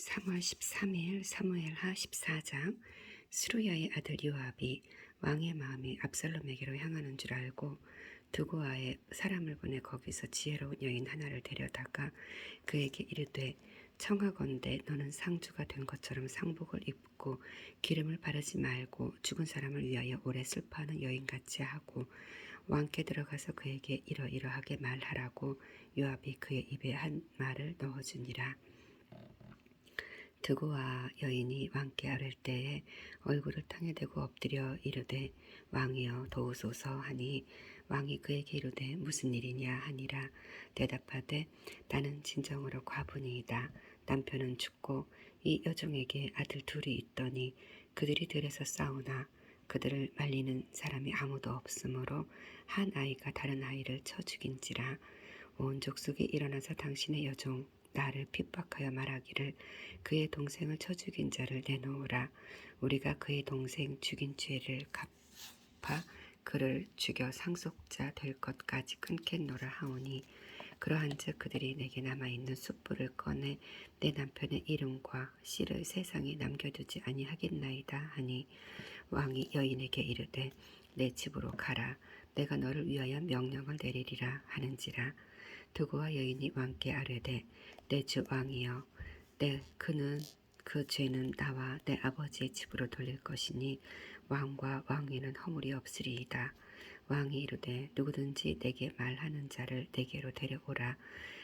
3월 13일 사무엘하 14장. 스루야의 아들 요압이 왕의 마음이 압살롬에게로 향하는 줄 알고 두고아에 사람을 보내 거기서 지혜로운 여인 하나를 데려다가 그에게 이르되, 청하건대 너는 상주가 된 것처럼 상복을 입고 기름을 바르지 말고 죽은 사람을 위하여 오래 슬퍼하는 여인같이 하고 왕께 들어가서 그에게 이러이러하게 말하라고 요압이 그의 입에 한 말을 넣어주니라. 드고아 여인이 왕께 아랠 때에 얼굴을 땅에 대고 엎드려 이르되, 왕이여 도우소서 하니 왕이 그에게 이르되, 무슨 일이냐 하니라. 대답하되, 나는 진정으로 과부니이다. 남편은 죽고 이 여종에게 아들 둘이 있더니 그들이 들에서 싸우나 그들을 말리는 사람이 아무도 없으므로 한 아이가 다른 아이를 쳐 죽인지라. 온 족속이 일어나서 당신의 여종 나를 핍박하여 말하기를, 그의 동생을 쳐 죽인 자를 내놓으라. 우리가 그의 동생 죽인 죄를 갚아 그를 죽여 상속자 될 것까지 끊겠노라 하오니, 그러한즉 그들이 내게 남아있는 숯불을 꺼내 내 남편의 이름과 씨를 세상에 남겨두지 아니하겠나이다 하니, 왕이 여인에게 이르되, 내 집으로 가라. 내가 너를 위하여 명령을 내리리라 하는지라. 두고와 여인이 왕께 아뢰되, 내 주 왕이여, 그는 그 죄는 나와 내 아버지의 집으로 돌릴 것이니 왕과 왕위는 허물이 없으리이다. 왕이 이르되, 누구든지 내게 말하는 자를 내게로 데려오라.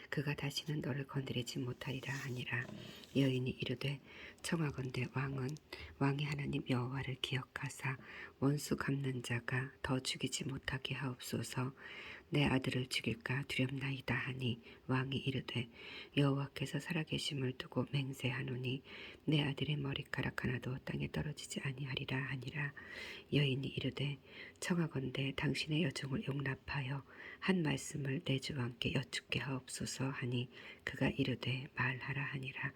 그가 다시는 너를 건드리지 못하리라 하니라. 여인이 이르되, 청하건대 왕의 하나님 여호와를 기억하사 원수 갚는 자가 더 죽이지 못하게 하옵소서. 내 아들을 죽일까 두렵나이다 하니, 왕이 이르되, 여호와께서 살아계심을 두고 맹세하노니 내 아들의 머리카락 하나도 땅에 떨어지지 아니하리라 하니라. 여인이 이르되, 청하건대 당신의 여종을 용납하여 한 말씀을 내 주 왕께 여쭙게 하옵소서 하니, 그가 이르되, 말하라 하니라.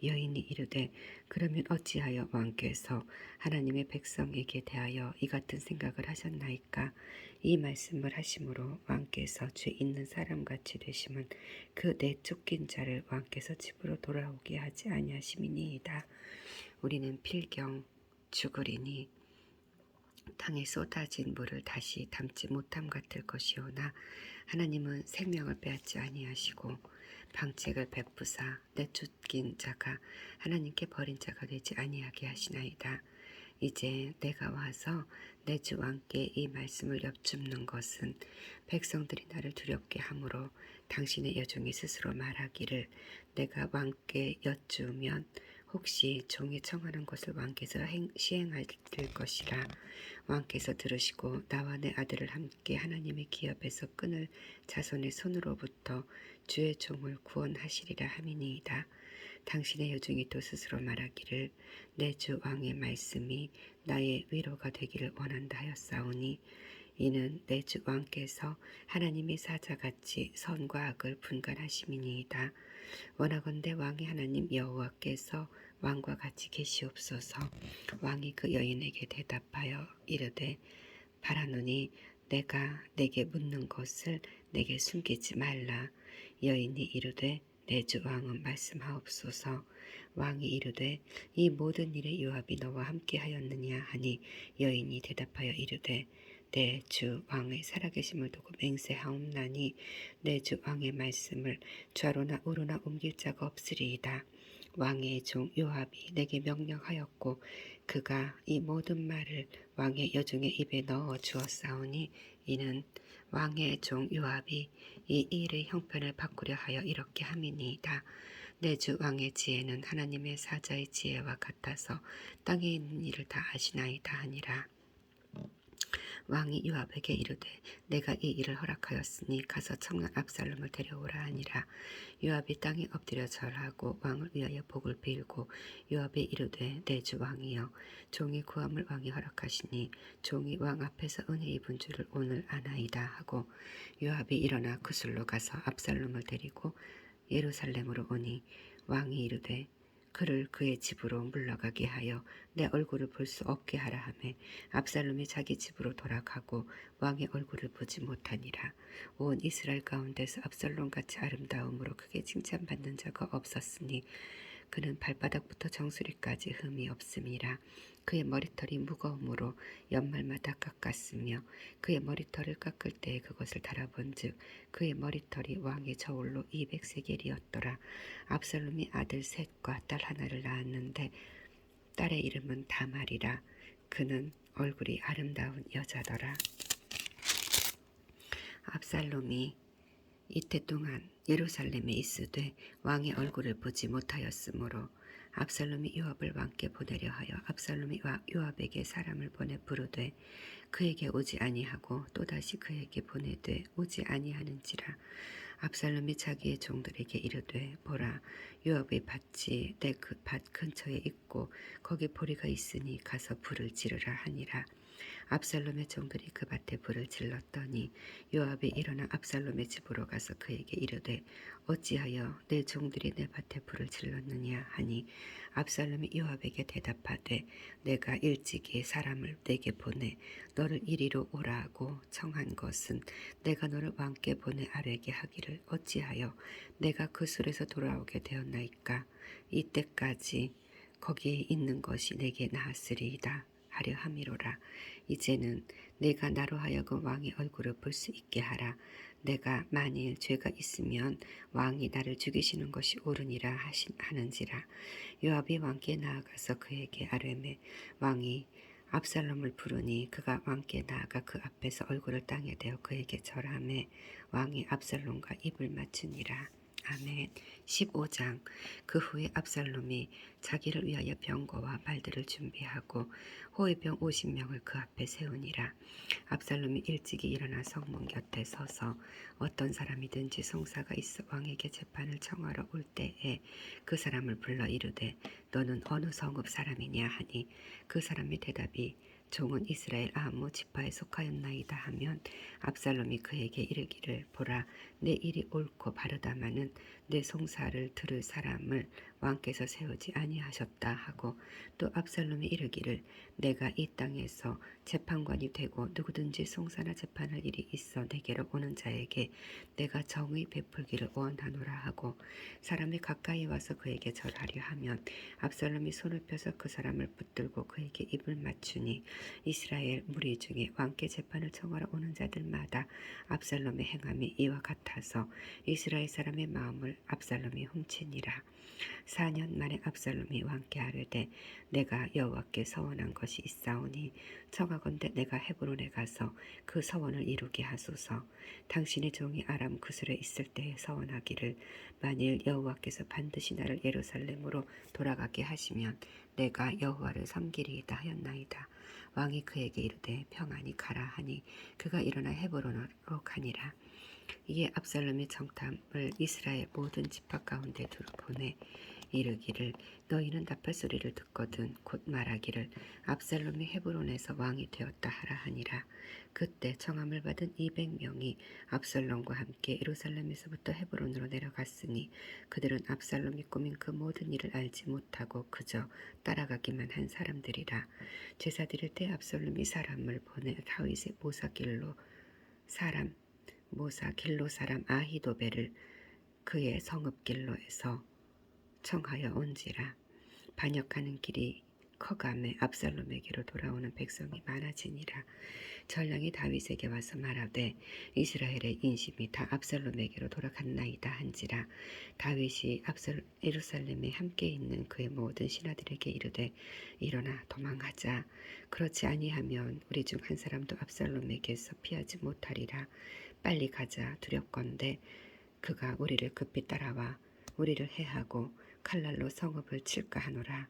여인이 이르되, 그러면 어찌하여 왕께서 하나님의 백성에게 대하여 이 같은 생각을 하셨나이까? 이 말씀을 하심으로 왕께서 죄 있는 사람같이 되심은 그 내쫓긴 자를 왕께서 집으로 돌아오게 하지 아니하심이니이다. 우리는 필경 죽으리니 땅에 쏟아진 물을 다시 담지 못함 같을 것이오나, 하나님은 생명을 빼앗지 아니하시고 방책을 베푸사 내쫓긴 자가 하나님께 버린 자가 되지 아니하게 하시나이다. 이제 내가 와서 내 주 왕께 이 말씀을 여쭙는 것은 백성들이 나를 두렵게 하므로 당신의 여종이 스스로 말하기를, 내가 왕께 여쭈면 혹시 종이 청하는 것을 왕께서 시행할 것이라. 왕께서 들으시고 나와 내 아들을 함께 하나님의 기업에서 끊을 자손의 손으로부터 주의 종을 구원하시리라 함이니이다. 당신의 여종이 또 스스로 말하기를, 내 주 왕의 말씀이 나의 위로가 되기를 원한다 하였사오니, 이는 내 주 왕께서 하나님의 사자같이 선과 악을 분간하심이니이다. 원하건대 왕의 하나님 여호와께서 왕과 같이 계시옵소서. 왕이 그 여인에게 대답하여 이르되, 바라노니 내가 내게 묻는 것을 내게 숨기지 말라. 여인이 이르되, 내 주 왕은 말씀하옵소서. 왕이 이르되, 이 모든 일에 요압이 너와 함께 하였느냐 하니, 여인이 대답하여 이르되, 내 주 왕의 살아계심을 두고 맹세하옵나니 내 주 왕의 말씀을 좌로나 우로나 옮길 자가 없으리이다. 왕의 종 요압이 내게 명령하였고 그가 이 모든 말을 왕의 여종의 입에 넣어 주었사오니, 이는 왕의 종 요압이 이 일의 형편을 바꾸려 하여 이렇게 함이니이다. 내 주 왕의 지혜는 하나님의 사자의 지혜와 같아서 땅에 있는 일을 다 아시나이다 하니라. 왕이 요압에게 이르되, 내가 이 일을 허락하였으니 가서 청년 압살롬을 데려오라 하니라. 요압이 땅에 엎드려 절하고 왕을 위하여 복을 빌고 요압이 이르되, 내 주 왕이여, 종이 구함을 왕이 허락하시니 종이 왕 앞에서 은혜 입은 줄을 오늘 아나이다 하고, 요압이 일어나 구슬로 가서 압살롬을 데리고 예루살렘으로 오니, 왕이 이르되, 그를 그의 집으로 물러가게 하여 내 얼굴을 볼 수 없게 하라 하매, 압살롬이 자기 집으로 돌아가고 왕의 얼굴을 보지 못하니라. 온 이스라엘 가운데서 압살롬같이 아름다움으로 크게 칭찬받는 자가 없었으니 그는 발바닥부터 정수리까지 흠이 없음이라. 그의 머리털이 무거움으로 연말마다 깎았으며 그의 머리털을 깎을 때에 그것을 달아본즉 그의 머리털이 왕의 저울로 200세겔이었더라. 압살롬이 아들 셋과 딸 하나를 낳았는데 딸의 이름은 다말이라. 그는 얼굴이 아름다운 여자더라. 압살롬이 이때 동안 예루살렘에 있으되 왕의 얼굴을 보지 못하였으므로 압살롬이 요압을 왕께 보내려 하여 압살롬이 요압에게 사람을 보내 부르되 그에게 오지 아니하고 또다시 그에게 보내되 오지 아니하는지라. 압살롬이 자기의 종들에게 이르되 보라, 요압의 밭이 내 그 밭 근처에 있고 거기 보리가 있으니 가서 불을 지르라 하니라. 압살롬의 종들이 그 밭에 불을 질렀더니 요압이 일어나 압살롬의 집으로 가서 그에게 이르되 어찌하여 내 종들이 내 밭에 불을 질렀느냐 하니 압살롬이 요압에게 대답하되 내가 일찍이 사람을 내게 보내 너를 이리로 오라 하고 청한 것은 내가 너를 왕께 보내 아뢰게 하기를 어찌하여 내가 그 술에서 돌아오게 되었나이까. 이때까지 거기에 있는 것이 내게 나았으리이다 하려 함이로라. 이제는 내가 나로 하여금 왕의 얼굴을 볼 수 있게 하라. 내가 만일 죄가 있으면 왕이 나를 죽이시는 것이 옳으니라 하는지라. 요압이 왕께 나아가서 그에게 아뢰매 왕이 압살롬을 부르니 그가 왕께 나아가 그 앞에서 얼굴을 땅에 대어 그에게 절하매 왕이 압살롬과 입을 맞추니라. 아멘. 15장. 그 후에 압살롬이 자기를 위하여 병거와 말들을 준비하고 호위병 50명을 그 앞에 세우니라. 압살롬이 일찍이 일어나 성문 곁에 서서 어떤 사람이든지 송사가 있어 왕에게 재판을 청하러 올 때에 그 사람을 불러 이르되 너는 어느 성읍 사람이냐 하니 그 사람의 대답이 종은 이스라엘 아무 지파에 속하였나이다 하면 압살롬이 그에게 이르기를 보라, 내 일이 옳고 바르다마는 내 송사를 들을 사람을 왕께서 세우지 아니하셨다 하고 또 압살롬이 이르기를 내가 이 땅에서 재판관이 되고 누구든지 송사나 재판할 일이 있어 내게로 오는 자에게 내가 정의 베풀기를 원하노라 하고 사람이 가까이 와서 그에게 절하려 하면 압살롬이 손을 펴서 그 사람을 붙들고 그에게 입을 맞추니 이스라엘 무리 중에 왕께 재판을 청하러 오는 자들마다 압살롬의 행함이 이와 같아서 이스라엘 사람의 마음을 압살롬이 훔치니라. 4년 만에 압살롬이 왕께 아뢰되 내가 여호와께 서원한 것이 있사오니 청하건대 내가 헤브론에 가서 그 서원을 이루게 하소서. 당신의 종이 아람 구슬에 있을 때에 서원하기를 만일 여호와께서 반드시 나를 예루살렘으로 돌아가게 하시면 내가 여호와를 섬기리이다 하였나이다. 왕이 그에게 이르되 평안히 가라 하니 그가 일어나 헤브론으로 가니라. 이에 압살롬이 정탐을 이스라엘 모든 지파 가운데 두루 보내 이르기를 너희는 나팔 소리를 듣거든 곧 말하기를 압살롬이 헤브론에서 왕이 되었다 하라 하니라. 그때 청함을 받은 200명이 압살롬과 함께 예루살렘에서부터 헤브론으로 내려갔으니 그들은 압살롬이 꾸민 그 모든 일을 알지 못하고 그저 따라가기만 한 사람들이라. 제사 드릴 때 압살롬이 사람을 보내 다윗의 모사 길로 사람 아히도벨을 그의 성읍 길로에서 청하여 온지라. 반역하는 길이 커감에 압살롬에게로 돌아오는 백성이 많아지니라. 전령이 다윗에게 와서 말하되 이스라엘의 인심이 다 압살롬에게로 돌아갔나이다 한지라. 다윗이 예루살렘에 함께 있는 그의 모든 신하들에게 이르되 일어나 도망하자. 그렇지 아니하면 우리 중 한 사람도 압살롬에게서 피하지 못하리라. 빨리 가자. 두렵건대 그가 우리를 급히 따라와 우리를 해하고 칼날로 성읍을 칠까 하노라.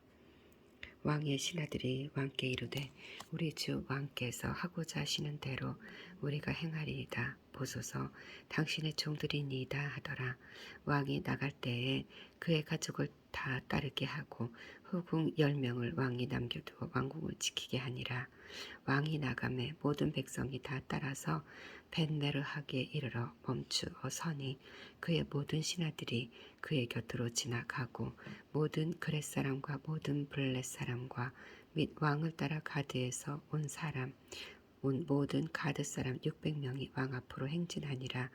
왕의 신하들이 왕께 이르되 우리 주 왕께서 하고자 하시는 대로 우리가 행하리이다. 보소서 당신의 종들이니이다 하더라. 왕이 나갈 때에 그의 가족을 다 따르게 하고 후궁 10명을 왕이 남겨두어 왕궁을 지키게 하니라. 왕이 나가매 모든 백성이 다 따라서 벤메르하게 이르러 멈추어 서니 그의 모든 신하들이 그의 곁으로 지나가고 모든 그렛 사람과 모든 블렛 사람과 및 왕을 따라 가드에서 온 사람 온 모든 가드 사람 600명이 왕 앞으로 행진하니라.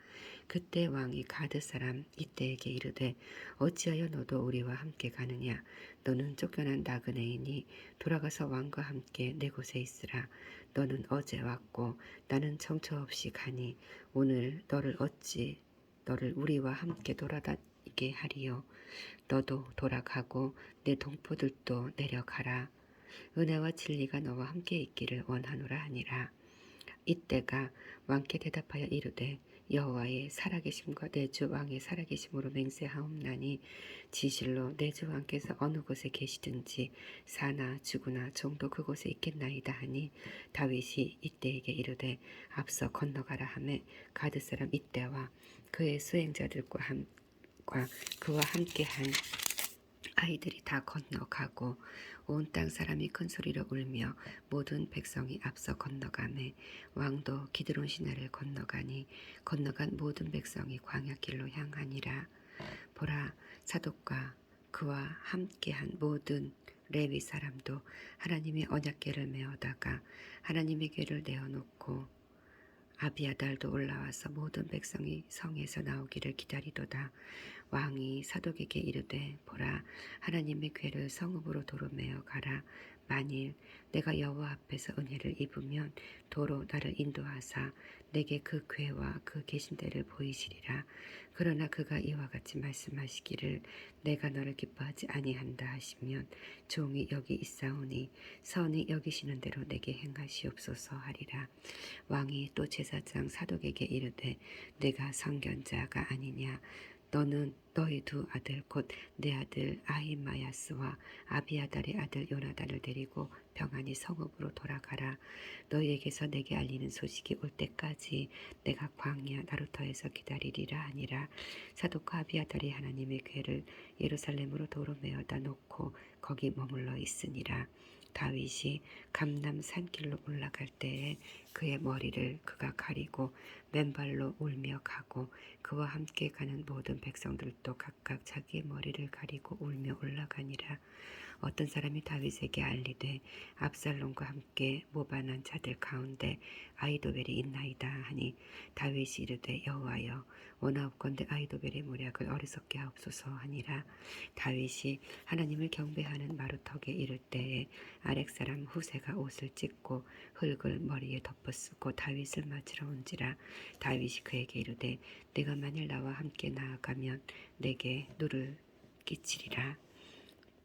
그때 왕이 가드 사람 이때에게 이르되 어찌하여 너도 우리와 함께 가느냐. 너는 쫓겨난 나그네이니 돌아가서 왕과 함께 내 곳에 있으라. 너는 어제 왔고 나는 정처 없이 가니 오늘 너를 우리와 함께 돌아다니게 하리요. 너도 돌아가고 내 동포들도 내려가라. 은혜와 진리가 너와 함께 있기를 원하노라 하니라. 이때가 왕께 대답하여 이르되 여호와의 살아계심과 내 주 왕의 살아계심으로 맹세하옵나니 진실로 내 주 왕께서 어느 곳에 계시든지 사나 죽으나 종도 그곳에 있겠나이다 하니 다윗이 이때에게 이르되 앞서 건너가라 하매 가드 사람 이때와 그의 수행자들과 그와 함께한 아이들이 다 건너가고 온 땅 사람이 큰 소리로 울며 모든 백성이 앞서 건너가매 왕도 기드론 시내를 건너가니 건너간 모든 백성이 광야길로 향하니라. 보라, 사독과 그와 함께한 모든 레위 사람도 하나님의 언약궤를 메어다가 하나님의 궤를 내어놓고 아비아달도 올라와서 모든 백성이 성에서 나오기를 기다리도다. 왕이 사독에게 이르되 보라, 하나님의 궤를 성읍으로 도로 메어 가라. 만일 내가 여호와 앞에서 은혜를 입으면 도로 나를 인도하사 내게 그 궤와 그 계신 데를 보이시리라. 그러나 그가 이와 같이 말씀하시기를 내가 너를 기뻐하지 아니한다 하시면 종이 여기 있사오니 선이 여기시는 대로 내게 행하시옵소서 하리라. 왕이 또 제사장 사독에게 이르되 내가 선견자가 아니냐. 너는 너희 두 아들 곧 내 아들 아히마야스와 아비아달의 아들 요나단을 데리고 평안히 성읍으로 돌아가라. 너희에게서 내게 알리는 소식이 올 때까지 내가 광야 나루터에서 기다리리라 하니라. 사독과 아비아달이 하나님의 궤를 예루살렘으로 도로 메어다 놓고 거기 머물러 있으니라. 다윗이 감람 산길로 올라갈 때에 그의 머리를 그가 가리고 맨발로 울며 가고 그와 함께 가는 모든 백성들도 각각 자기의 머리를 가리고 울며 올라가니라. 어떤 사람이 다윗에게 알리되 압살롬과 함께 모반한 자들 가운데 아히도벨이 있나이다 하니 다윗이 이르되 여호와여 원하옵건대 아히도벨의 모략을 어리석게 하옵소서 하니라. 다윗이 하나님을 경배하는 마루턱에 이를 때에 아렉 사람 후세가 옷을 찢고 흙을 머리에 덮어쓰고 다윗을 맞으러 온지라. 다윗이 그에게 이르되 내가 만일 나와 함께 나아가면 내게 누를 끼치리라.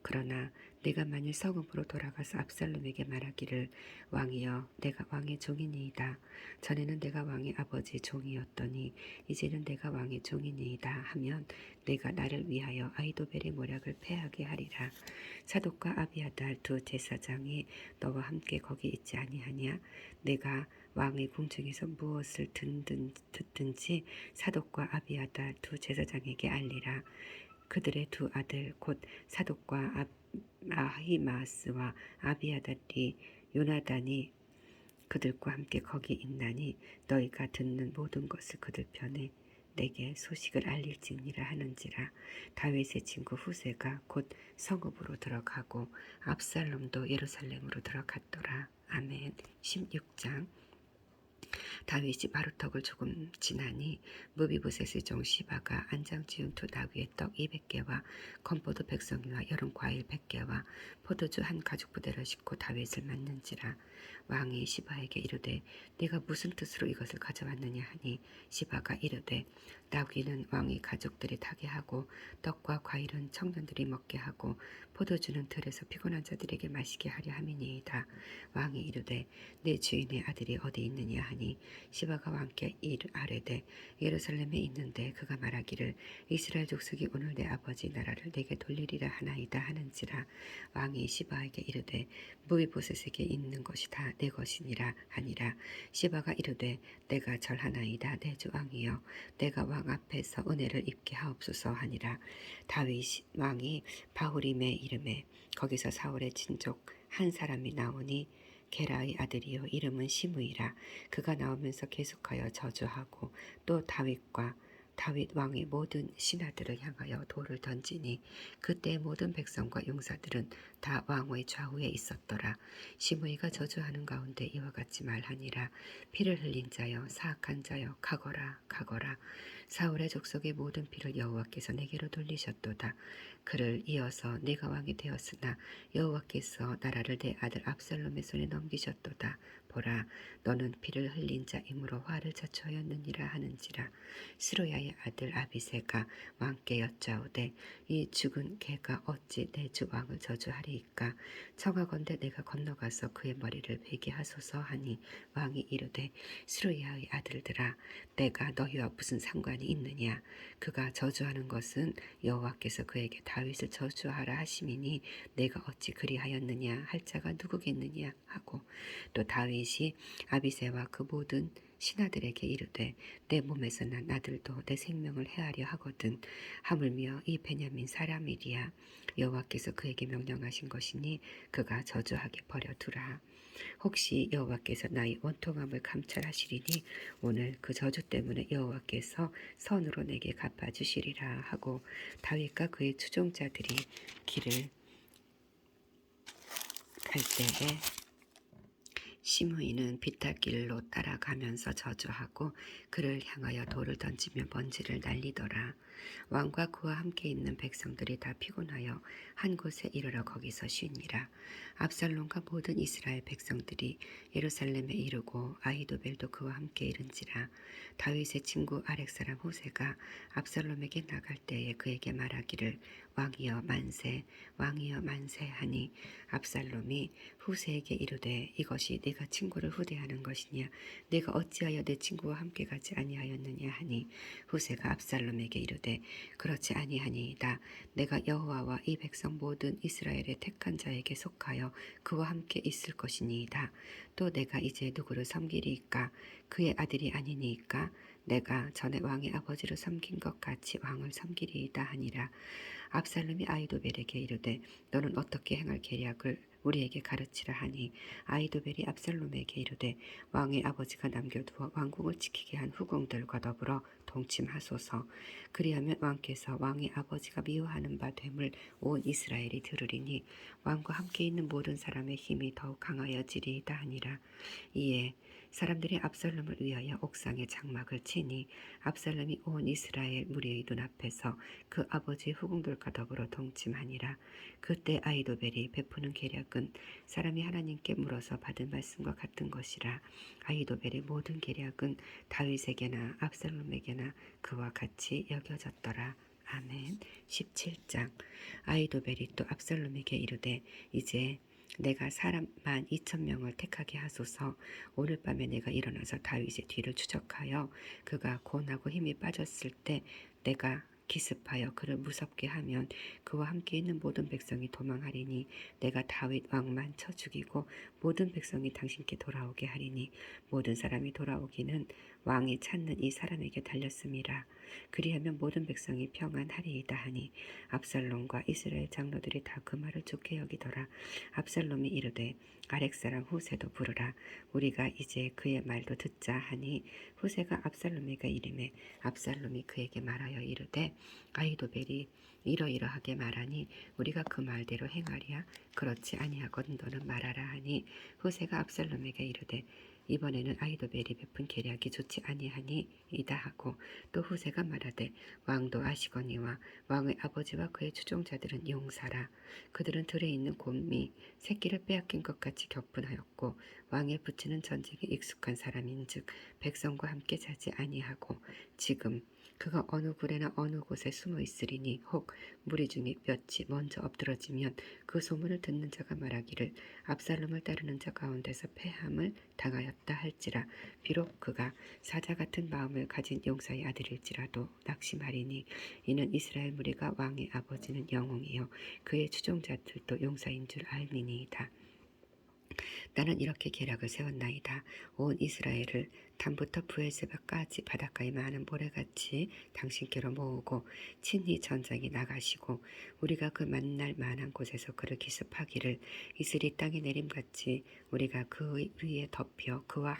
그러나 내가 만일 성읍으로 돌아가서 압살롬에게 말하기를 왕이여 내가 왕의 종이니이다. 전에는 내가 왕의 아버지 종이었더니 이제는 내가 왕의 종이니이다 하면 내가 나를 위하여 아히도벨의 모략을 패하게 하리라. 사독과 아비아달 두 제사장이 너와 함께 거기 있지 아니하냐. 내가 왕의 궁중에서 무엇을 듣든지 사독과 아비아달 두 제사장에게 알리라. 그들의 두 아들 곧 사독과 아히마스와 아비아달이 요나단이 그들과 함께 거기 있나니 너희가 듣는 모든 것을 그들 편에 내게 소식을 알릴지니라 하는지라. 다윗의 친구 후세가 곧 성읍으로 들어가고 압살롬도 예루살렘으로 들어갔더라. 아멘. 16장. 다윗이 마루턱을 조금 지나니 무비보셋의 종 시바가 안장 지은 두 나귀의 떡 200개와 건포도 100송이와 여름 과일 100개와 포도주 한 가죽 부대를 싣고 다윗을 맞는지라. 왕이 시바에게 이르되 네가 무슨 뜻으로 이것을 가져왔느냐 하니 시바가 이르되 나귀는 왕의 가족들이 타게 하고 떡과 과일은 청년들이 먹게 하고 포도주는 들에서 피곤한 자들에게 마시게 하려 함이니이다. 왕이 이르되 내 주인의 아들이 어디 있느냐 하니 시바가 왕께 아뢰되 예루살렘에 있는데 그가 말하기를 이스라엘 족속이 오늘 내 아버지 나라를 내게 돌리리라 하나이다 하는지라. 왕이 시바에게 이르되 무비보셋에게 있는 것이 다 내 것이니라 하니라. 시바가 이르되 내가 절하나이다 내 주 왕이여 내가 왕 앞에서 은혜를 입게 하옵소서 하니라. 다윗 왕이 바후림의 이름에 거기서 사울의 친족 한 사람이 나오니 게라의 아들이요 이름은 시므이라. 그가 나오면서 계속하여 저주하고 또 다윗 왕의 모든 신하들을 향하여 돌을 던지니 그때 모든 백성과 용사들은 다 왕의 좌우에 있었더라. 시므이가 저주하는 가운데 이와 같이 말하니라. 피를 흘린 자여 사악한 자여 가거라 가거라. 사울의 족속의 모든 피를 여호와께서 내게로 돌리셨도다. 그를 이어서 내가 왕이 되었으나 여호와께서 나라를 내 아들 압살롬의 손에 넘기셨도다. 보라, 너는 피를 흘린 자이므로 화를 자초하였느니라 하는지라. 스루야의 아들 아비새가 왕께 여짜오되 이 죽은 개가 어찌 내 주 왕을 저주하리이까. 청하건대 내가 건너가서 그의 머리를 베게 하소서 하니 왕이 이르되 스루야의 아들들아, 내가 너희와 무슨 상관이 있느냐. 그가 저주하는 것은 여호와께서 그에게 다윗을 저주하라 하심이니 내가 어찌 그리하였느냐 할 자가 누구겠느냐 하고, 또 다윗이 아비새와 그 모든 신하들에게 이르되 내 몸에서 난 아들도 내 생명을 해하려 하거든. 하물며 이 베냐민 사람이리야. 여호와께서 그에게 명령하신 것이니 그가 저주하게 버려두라. 혹시 여호와께서 나의 원통함을 감찰하시리니 오늘 그 저주 때문에 여호와께서 선으로 내게 갚아주시리라 하고, 다윗과 그의 추종자들이 길을 갈 때에 시므이는 비탈길로 따라가면서 저주하고 그를 향하여 돌을 던지며 먼지를 날리더라. 왕과 그와 함께 있는 백성들이 다 피곤하여 한 곳에 이르러 거기서 쉬니라. 압살롬과 모든 이스라엘 백성들이 예루살렘에 이르고 아히도벨도 그와 함께 이른지라. 다윗의 친구 아렉 사람 후세가 압살롬에게 나갈 때에 그에게 말하기를 왕이여 만세 왕이여 만세 하니, 압살롬이 후세에게 이르되 이것이 네가 친구를 후대하는 것이냐. 네가 어찌하여 내 친구와 함께 가지 아니하였느냐 하니, 후세가 압살롬에게 이르되 그렇지 아니하니이다. 내가 여호와와 이 백성 모든 이스라엘의 택한 자에게 속하여 그와 함께 있을 것이니이다. 또 내가 이제 누구를 섬기리이까. 그의 아들이 아니니이까. 내가 전에 왕의 아버지를 섬긴 것 같이 왕을 섬기리이다 하니라. 압살롬이 아히도벨에게 이르되 너는 어떻게 행할 계략을 우리에게 가르치라 하니, 아히도벨이 압살롬에게 이르되 왕의 아버지가 남겨두어 왕궁을 지키게 한 후궁들과 더불어 동침하소서. 그리하면 왕께서 왕의 아버지가 미워하는 바 됨을 온 이스라엘이 들으리니 왕과 함께 있는 모든 사람의 힘이 더욱 강하여지리이다 하니라. 이에 사람들이 압살롬을 위하여 옥상에 장막을 치니 압살롬이 온 이스라엘 무리의 눈앞에서 그 아버지의 후궁들과 더불어 동침하니라. 그때 아히도벨이 베푸는 계략은 사람이 하나님께 물어서 받은 말씀과 같은 것이라. 아히도벨의 모든 계략은 다윗에게나 압살롬에게나 그와 같이 여겨졌더라. 아멘. 17장. 아히도벨이 또 압살롬에게 이르되 이제 내가 사람 12,000명을 택하게 하소서. 오늘 밤에 내가 일어나서 다윗의 뒤를 추적하여 그가 고나고 힘이 빠졌을 때 내가 기습하여 그를 무섭게 하면 그와 함께 있는 모든 백성이 도망하리니 내가 다윗 왕만 쳐 죽이고 모든 백성이 당신께 돌아오게 하리니 모든 사람이 돌아오기는 왕이 찾는 이 사람에게 달렸음이라. 그리하면 모든 백성이 평안하리이다 하니 압살롬과 이스라엘 장로들이 다 그 말을 좋게 여기더라. 압살롬이 이르되 아렉 사람 후세도 부르라. 우리가 이제 그의 말도 듣자 하니, 후세가 압살롬에게 이르매 압살롬이 그에게 말하여 이르되 아히도벨이 이러이러하게 말하니 우리가 그 말대로 행하랴. 그렇지 아니하거든 너는 말하라 하니, 후세가 압살롬에게 이르되 이번에는 아히도벨이 베푼 계략이 좋지 아니하니이다 하고, 또 후세가 말하되 왕도 아시거니와 왕의 아버지와 그의 추종자들은 용사라. 그들은 들에 있는 곰이 새끼를 빼앗긴 것 같이 격분하였고 왕의 붙이는 전쟁에 익숙한 사람인즉 백성과 함께 자지 아니하고, 지금 그가 어느 굴에나 어느 곳에 숨어 있으리니 혹 무리 중에 몇이 먼저 엎드러지면 그 소문을 듣는 자가 말하기를 압살롬을 따르는 자 가운데서 패함을 당하였다 할지라. 비록 그가 사자 같은 마음을 가진 용사의 아들일지라도 낙심하리니 이는 이스라엘 무리가 왕의 아버지는 영웅이요 그의 추종자들도 용사인 줄 알미니이다. 나는 이렇게 계략을 세웠나이다. 온 이스라엘을 담부터 브엘세바까지 바닷가에 많은 모래같이 당신께로 모으고 친히 전장에 나가시고 우리가 그 만날 만한 곳에서 그를 기습하기를 이슬이 땅에 내림같이 우리가 그 위에 덮여 그와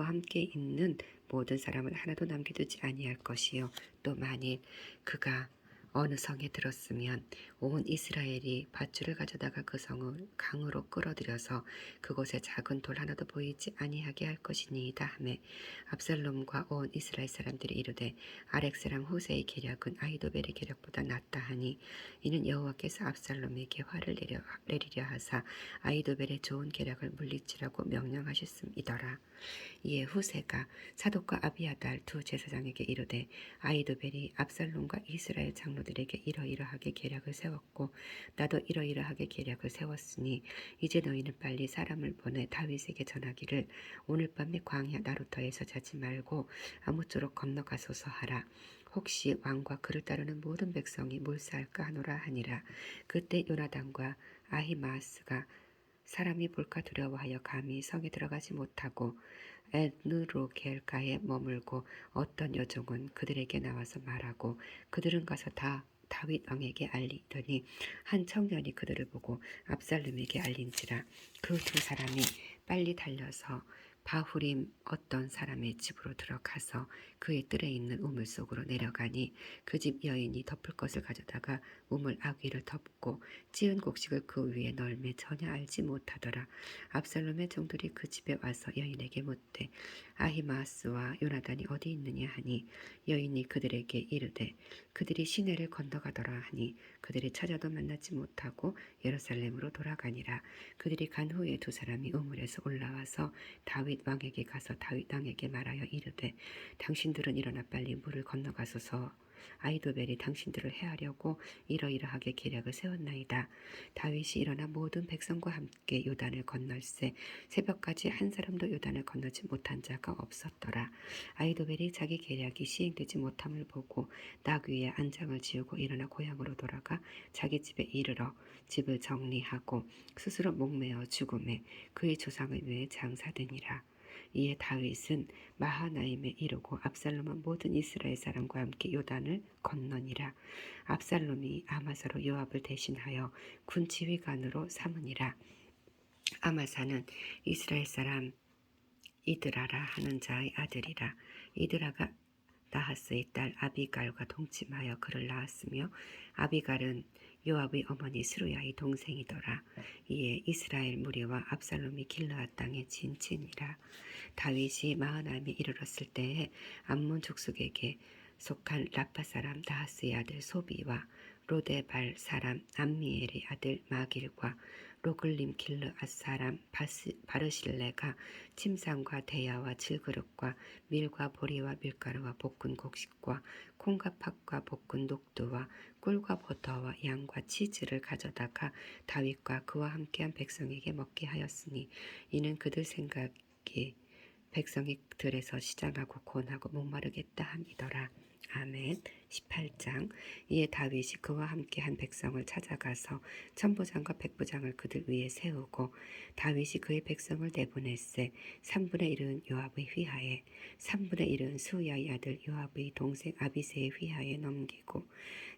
함께 있는 모든 사람을 하나도 남겨두지 아니할 것이요 또 만일 그가 어느 성에 들었으면 온 이스라엘이 밧줄을 가져다가 그 성을 강으로 끌어들여서 그곳에 작은 돌 하나도 보이지 아니하게 할 것이니이다 하매 압살롬과 온 이스라엘 사람들이 이르되 아렉 사람 후세의 계략은 아히도벨의 계략보다 낫다 하니 이는 여호와께서 압살롬에게 화를 내리려 하사 아히도벨의 좋은 계략을 물리치라고 명령하셨음이더라. 이에 후세가 사독과 아비아달 두 제사장에게 이르되 아히도벨이 압살롬과 이스라엘 장로들에게 이러이러하게 계략을 세웠고 나도 이러이러하게 계략을 세웠으니 이제 너희는 빨리 사람을 보내 다윗에게 전하기를 오늘 밤에 광야 나루터에서 자지 말고 아무쪼록 건너가소서 하라. 혹시 왕과 그를 따르는 모든 백성이 몰사할까 하노라 하니라. 그때 요나단과 아히마아스가 사람이 볼까 두려워하여 감히 성에 들어가지 못하고 에드로겔가에 머물고 어떤 여종은 그들에게 나와서 말하고 그들은 가서 다 다윗 왕에게 알리더니 한 청년이 그들을 보고 압살롬에게 알린지라. 그 두 사람이 빨리 달려서 바후림 어떤 사람의 집으로 들어가서 그의 뜰에 있는 우물 속으로 내려가니 그 집 여인이 덮을 것을 가져다가 우물 아귀를 덮고 찌은 곡식을 그 위에 널매 전혀 알지 못하더라. 압살롬의 종들이 그 집에 와서 여인에게 묻되 아히마아스와 요나단이 어디 있느냐 하니 여인이 그들에게 이르되 그들이 시내를 건너가더라 하니 그들이 찾아도 만나지 못하고 예루살렘으로 돌아가니라. 그들이 간 후에 두 사람이 우물에서 올라와서 다윗 왕에게 가서 다윗 왕에게 말하여 이르되 당신들은 일어나 빨리 물을 건너가소서. 아히도벨이 당신들을 해하려고 이러이러하게 계략을 세웠나이다. 다윗이 일어나 모든 백성과 함께 요단을 건널세 새벽까지 한 사람도 요단을 건너지 못한 자가 없었더라. 아히도벨이 자기 계략이 시행되지 못함을 보고 낙 위에 안장을 지우고 일어나 고향으로 돌아가 자기 집에 이르러 집을 정리하고 스스로 목매어 죽음에 그의 조상을 위해 장사되니라. 이에 다윗은 마하나임에 이르고 압살롬은 모든 이스라엘 사람과 함께 요단을 건너니라. 압살롬이 아마사로 요압을 대신하여 군 지휘관으로 삼으니라. 아마사는 이스라엘 사람 이드라라 하는 자의 아들이라. 이드라가 나하스의 딸 아비갈과 동침하여 그를 낳았으며 아비갈은 요압의 어머니 스루야의 동생이더라. 이에 이스라엘 무리와 압살롬이 길르앗 땅에 진치니라. 다윗이 마하나임에 이르렀을 때에 암몬 족속에게 속한 라파 사람 나하스의 아들 소비와 로데발 사람 암미엘의 아들 마길과 로글림 길르앗 사람 바르실레가 침상과 대야와 질그릇과 밀과 보리와 밀가루와 볶은 곡식과 콩과 팥과 볶은 녹두와 꿀과 버터와 양과 치즈를 가져다가 다윗과 그와 함께한 백성에게 먹게 하였으니 이는 그들 생각이 백성이 들에서 시장하고 곤하고 목마르겠다 함이더라. 아멘. 18장. 이에 다윗이 그와 함께한 백성을 찾아가서 천부장과 백부장을 그들 위에 세우고 다윗이 그의 백성을 내보냈세. 3분의 1은 요압의 휘하에 3분의 1은 수야의 아들 요압의 동생 아비새의 휘하에 넘기고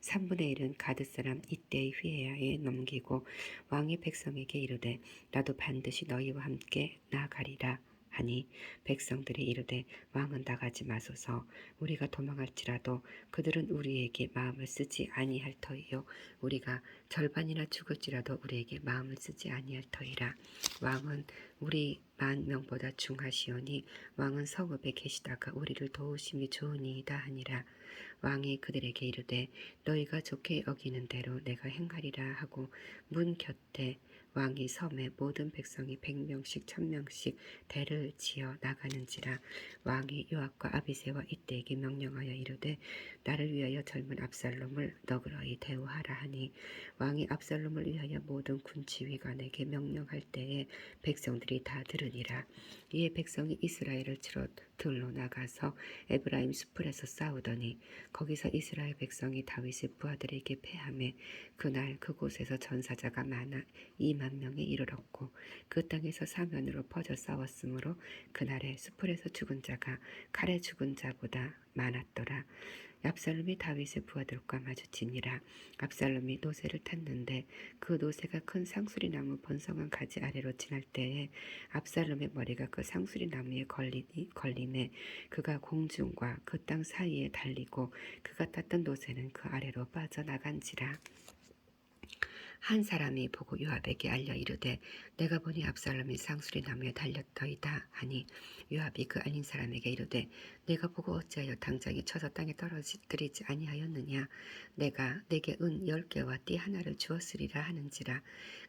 3분의 1은 가드 사람 이때의 휘하에 넘기고 왕이 백성에게 이르되 나도 반드시 너희와 함께 나가리라 하니 백성들이 이르되 왕은 나가지 마소서. 우리가 도망할지라도 그들은 우리에게 마음을 쓰지 아니할 터이요 우리가 절반이나 죽을지라도 우리에게 마음을 쓰지 아니할 터이라. 왕은 우리 10,000명보다 중하시오니 왕은 성읍에 계시다가 우리를 도우심이 좋으니이다 하니라. 왕이 그들에게 이르되 너희가 좋게 여기는 대로 내가 행하리라 하고 문 곁에 왕이 섬에 모든 백성이 100명씩 1000명씩 대를 지어 나가는지라. 왕이 요압과 아비새와 이때에게 명령하여 이르되 나를 위하여 젊은 압살롬을 너그러이 대우하라 하니 왕이 압살롬을 위하여 모든 군 지휘관에게 명령할 때에 백성들이 다 들으니라. 이에 백성이 이스라엘을 치러 들로 나가서 에브라임 수풀에서 싸우더니 거기서 이스라엘 백성이 다윗의 부하들에게 패하매 그날 그곳에서 전사자가 많아 20,000명에 이르렀고 그 땅에서 사면으로 퍼져 싸웠으므로 그날에 수풀에서 죽은 자가 칼에 죽은 자보다 많았더라. 압살롬이 다윗의 부하들과 마주치니라. 압살롬이 노새를 탔는데 그 노새가 큰 상수리 나무 번성한 가지 아래로 지날 때에 압살롬의 머리가 그 상수리 나무에 걸림에 그가 공중과 그 땅 사이에 달리고 그가 탔던 노새는 그 아래로 빠져나간지라. 한 사람이 보고 요압에게 알려 이르되 내가 보니 압살롬이 상수리 나무에 달렸더이다 하니 요압이 그 알린 사람에게 이르되 내가 보고 어찌하여 당장에 쳐서 땅에 떨어뜨리지 아니하였느냐. 내가 내게 은 10개와 띠 하나를 주었으리라 하는지라.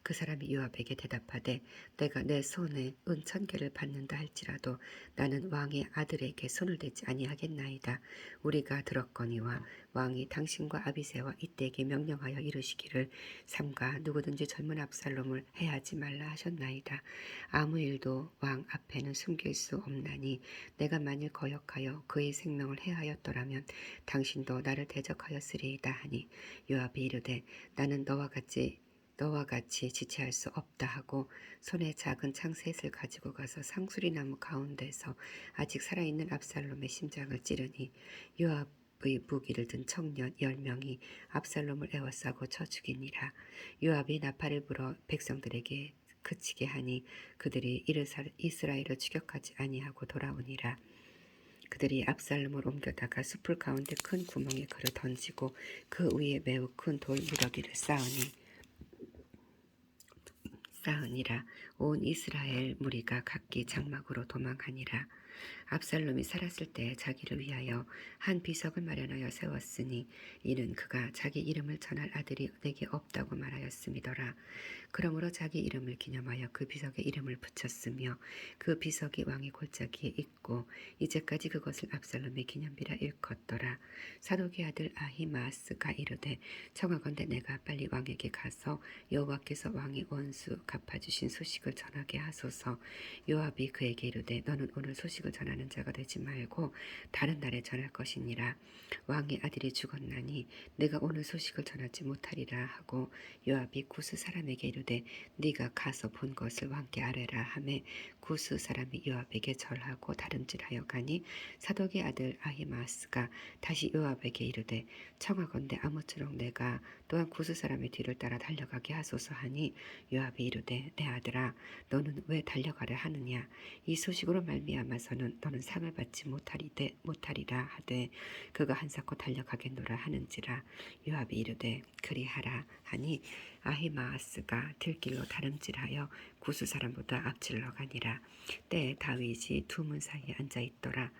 그 사람이 요압에게 대답하되 내가 내 손에 은 1000개를 받는다 할지라도 나는 왕의 아들에게 손을 대지 아니하겠나이다. 우리가 들었거니와 왕이 당신과 아비새와 이때에게 명령하여 이르시기를 삼가 누구든지 젊은 압살롬을 해하지 말라 하셨나이다. 아무 일도 왕 앞에는 숨길 수 없나니 내가 만일 거역하여 그의 생명을 해하였더라면 당신도 나를 대적하였으리이다 하니 요압이 이르되 나는 너와 같이 지체할 수 없다 하고 손에 작은 창셋을 가지고 가서 상수리 나무 가운데서 아직 살아있는 압살롬의 심장을 찌르니 요압의 무기를 든 청년 10명이 압살롬을 에워싸고 쳐 죽이니라. 요압이 나팔을 불어 백성들에게 그치게 하니 그들이 이스라엘을 추격하지 아니하고 돌아오니라. 그들이 압살롬을 옮겨다가 숲을 가운데 큰 구멍에 그를 던지고 그 위에 매우 큰 돌 무더기를 쌓으니라. 온 이스라엘 무리가 각기 장막으로 도망하니라. 압살롬이 살았을 때 자기를 위하여 한 비석을 마련하여 세웠으니 이는 그가 자기 이름을 전할 아들이 내게 없다고 말하였음이더라. 그러므로 자기 이름을 기념하여 그 비석에 이름을 붙였으며 그 비석이 왕의 골짜기에 있고 이제까지 그것을 압살롬의 기념비라 일컫더라. 사독의 아들 아히마아스가 이르되 청하건대 내가 빨리 왕에게 가서 여호와께서 왕의 원수 갚아주신 소식을 전하게 하소서. 요압이 그에게 이르되 너는 오늘 소식을 전하는 자가 되지 말고 다른 날에 전할 것이니라. 왕의 아들이 죽었나니 내가 오늘 소식을 전하지 못하리라 하고 요압이 구스 사람에게 이르되 네가 가서 본 것을 왕께 아뢰라 하매 구스 사람이 요압에게 절하고 다름질하여 가니 사독의 아들 아히마스가 다시 요압에게 이르되 청하건대 아무쪼록 내가 또한 구스 사람의 뒤를 따라 달려가게 하소서 하니 요압이 이르되 내 아들아 너는 왜 달려가려 하느냐. 이 소식으로 말미암아서는 너는 상을 받지 못하리라 하되 그가 한사코 달려가겠노라 하는지라. 요압이 이르되 그리하라 하니 아히마아스가 들길로 다름질하여 구스 사람보다 앞질러 가니라. 때에 다윗이 두 문 사이에 앉아있더라.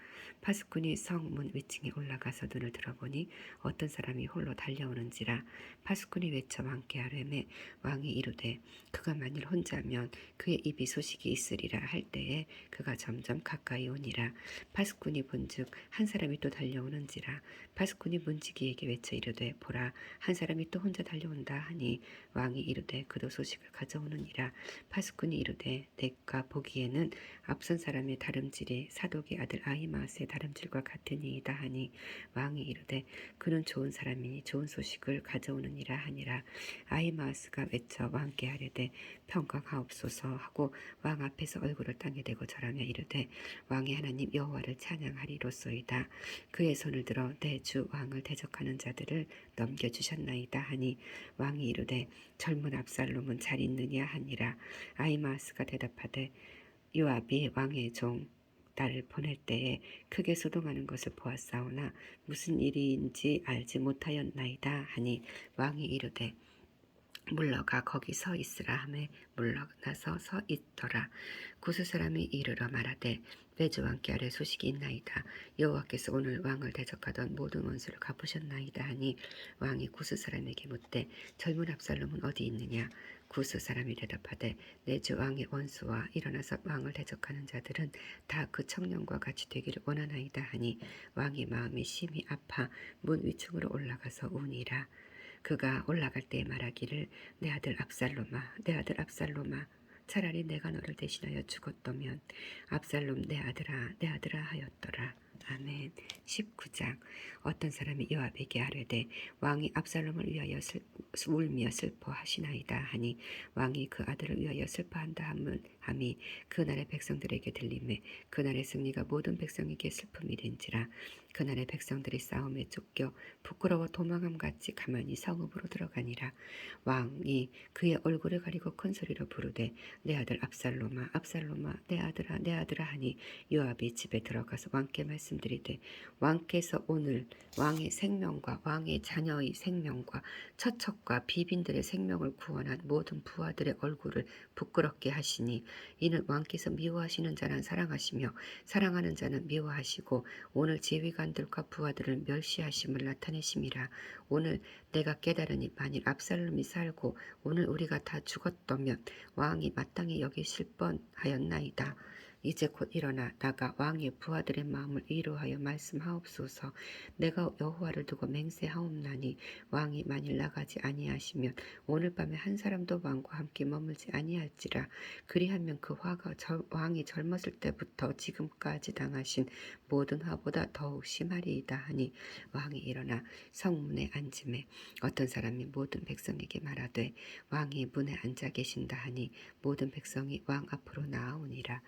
파수꾼이 성문 위층에 올라가서 눈을 들어보니 어떤 사람이 홀로 달려오는지라. 파수꾼이 외쳐 왕께 아뢰매 왕이 이르되 그가 만일 혼자면 그의 입이 소식이 있으리라 할 때에 그가 점점 가까이 오니라. 파수꾼이 본즉 한 사람이 또 달려오는지라. 파수꾼이 문지기에게 외쳐 이르되 보라 한 사람이 또 혼자 달려온다 하니 왕이 이르되 그도 소식을 가져오느니라. 파수꾼이 이르되 내가 보기에는 앞선 사람의 다름질이 사독의 아들 아히마스의 다름질과 같으니이다 하니 왕이 이르되 그는 좋은 사람이니 좋은 소식을 가져오느니라 하니라. 아히마스가 외쳐 왕께 하려되 평강하옵소서 하고 왕 앞에서 얼굴을 땅에 대고 절하며 이르되 왕의 하나님 여호와를 찬양하리로소이다. 그의 손을 들어 내 주 왕을 대적하는 자들을 넘겨주셨나이다 하니 왕이 이르되 젊은 압살롬은 잘 있느냐 하니라. 아히마스가 대답하되 요압이 왕의 종 나를 보낼 때에 크게 소동하는 것을 보았사오나 무슨 일인지 알지 못하였나이다 하니 왕이 이르되 물러가 거기 서 있으라 하매 물러나서 서 있더라. 구스 사람이 이르러 말하되 내 주 왕께 아래 소식이 있나이다. 여호와께서 오늘 왕을 대적하던 모든 원수를 갚으셨나이다 하니 왕이 구스 사람에게 묻되 젊은 압살롬은 어디 있느냐. 구스 사람이 대답하되 내 주 왕의 원수와 일어나서 왕을 대적하는 자들은 다 그 청년과 같이 되기를 원하나이다 하니 왕의 마음이 심히 아파 문 위층으로 올라가서 우니라. 그가 올라갈 때 말하기를 내 아들 압살롬아 차라리 내가 너를 대신하여 죽었더면 압살롬 내 아들아 하였더라. 아멘. 19장. 어떤 사람이 요압에게 아뢰되 왕이 압살롬을 위하여 울며 슬퍼하시나이다 하니 왕이 그 아들을 위하여 슬퍼한다 함이 그날의 백성들에게 들리매 그날의 승리가 모든 백성에게 슬픔이 된지라. 그날의 백성들이 싸움에 쫓겨 부끄러워 도망함같이 가만히 성읍으로 들어가니라. 왕이 그의 얼굴을 가리고 큰 소리로 부르되 내 아들 압살롬아 압살롬아 내 아들아 내 아들아 하니 요압이 집에 들어가서 왕께 말씀드리되 왕께서 오늘 왕의 생명과 왕의 자녀의 생명과 처척과 비빈들의 생명을 구원한 모든 부하들의 얼굴을 부끄럽게 하시니 이는 왕께서 미워하시는 자는 사랑하시며 사랑하는 자는 미워하시고 오늘 지휘관들과 부하들을 멸시하심을 나타내심이라. 오늘 내가 깨달으니 만일 압살롬이 살고 오늘 우리가 다 죽었다면 왕이 마땅히 여기실 뻔하였나이다. 이제 곧 일어나 나가 왕의 부하들의 마음을 위로하여 말씀하옵소서. 내가 여호와를 두고 맹세하옵나니 왕이 만일 나가지 아니하시면 오늘 밤에 한 사람도 왕과 함께 머물지 아니할지라. 그리하면 그 화가 왕이 젊었을 때부터 지금까지 당하신 모든 화보다 더욱 심하리이다 하니 왕이 일어나 성문에 앉음에 어떤 사람이 모든 백성에게 말하되 왕이 문에 앉아 계신다 하니 모든 백성이 왕 앞으로 나아오니라.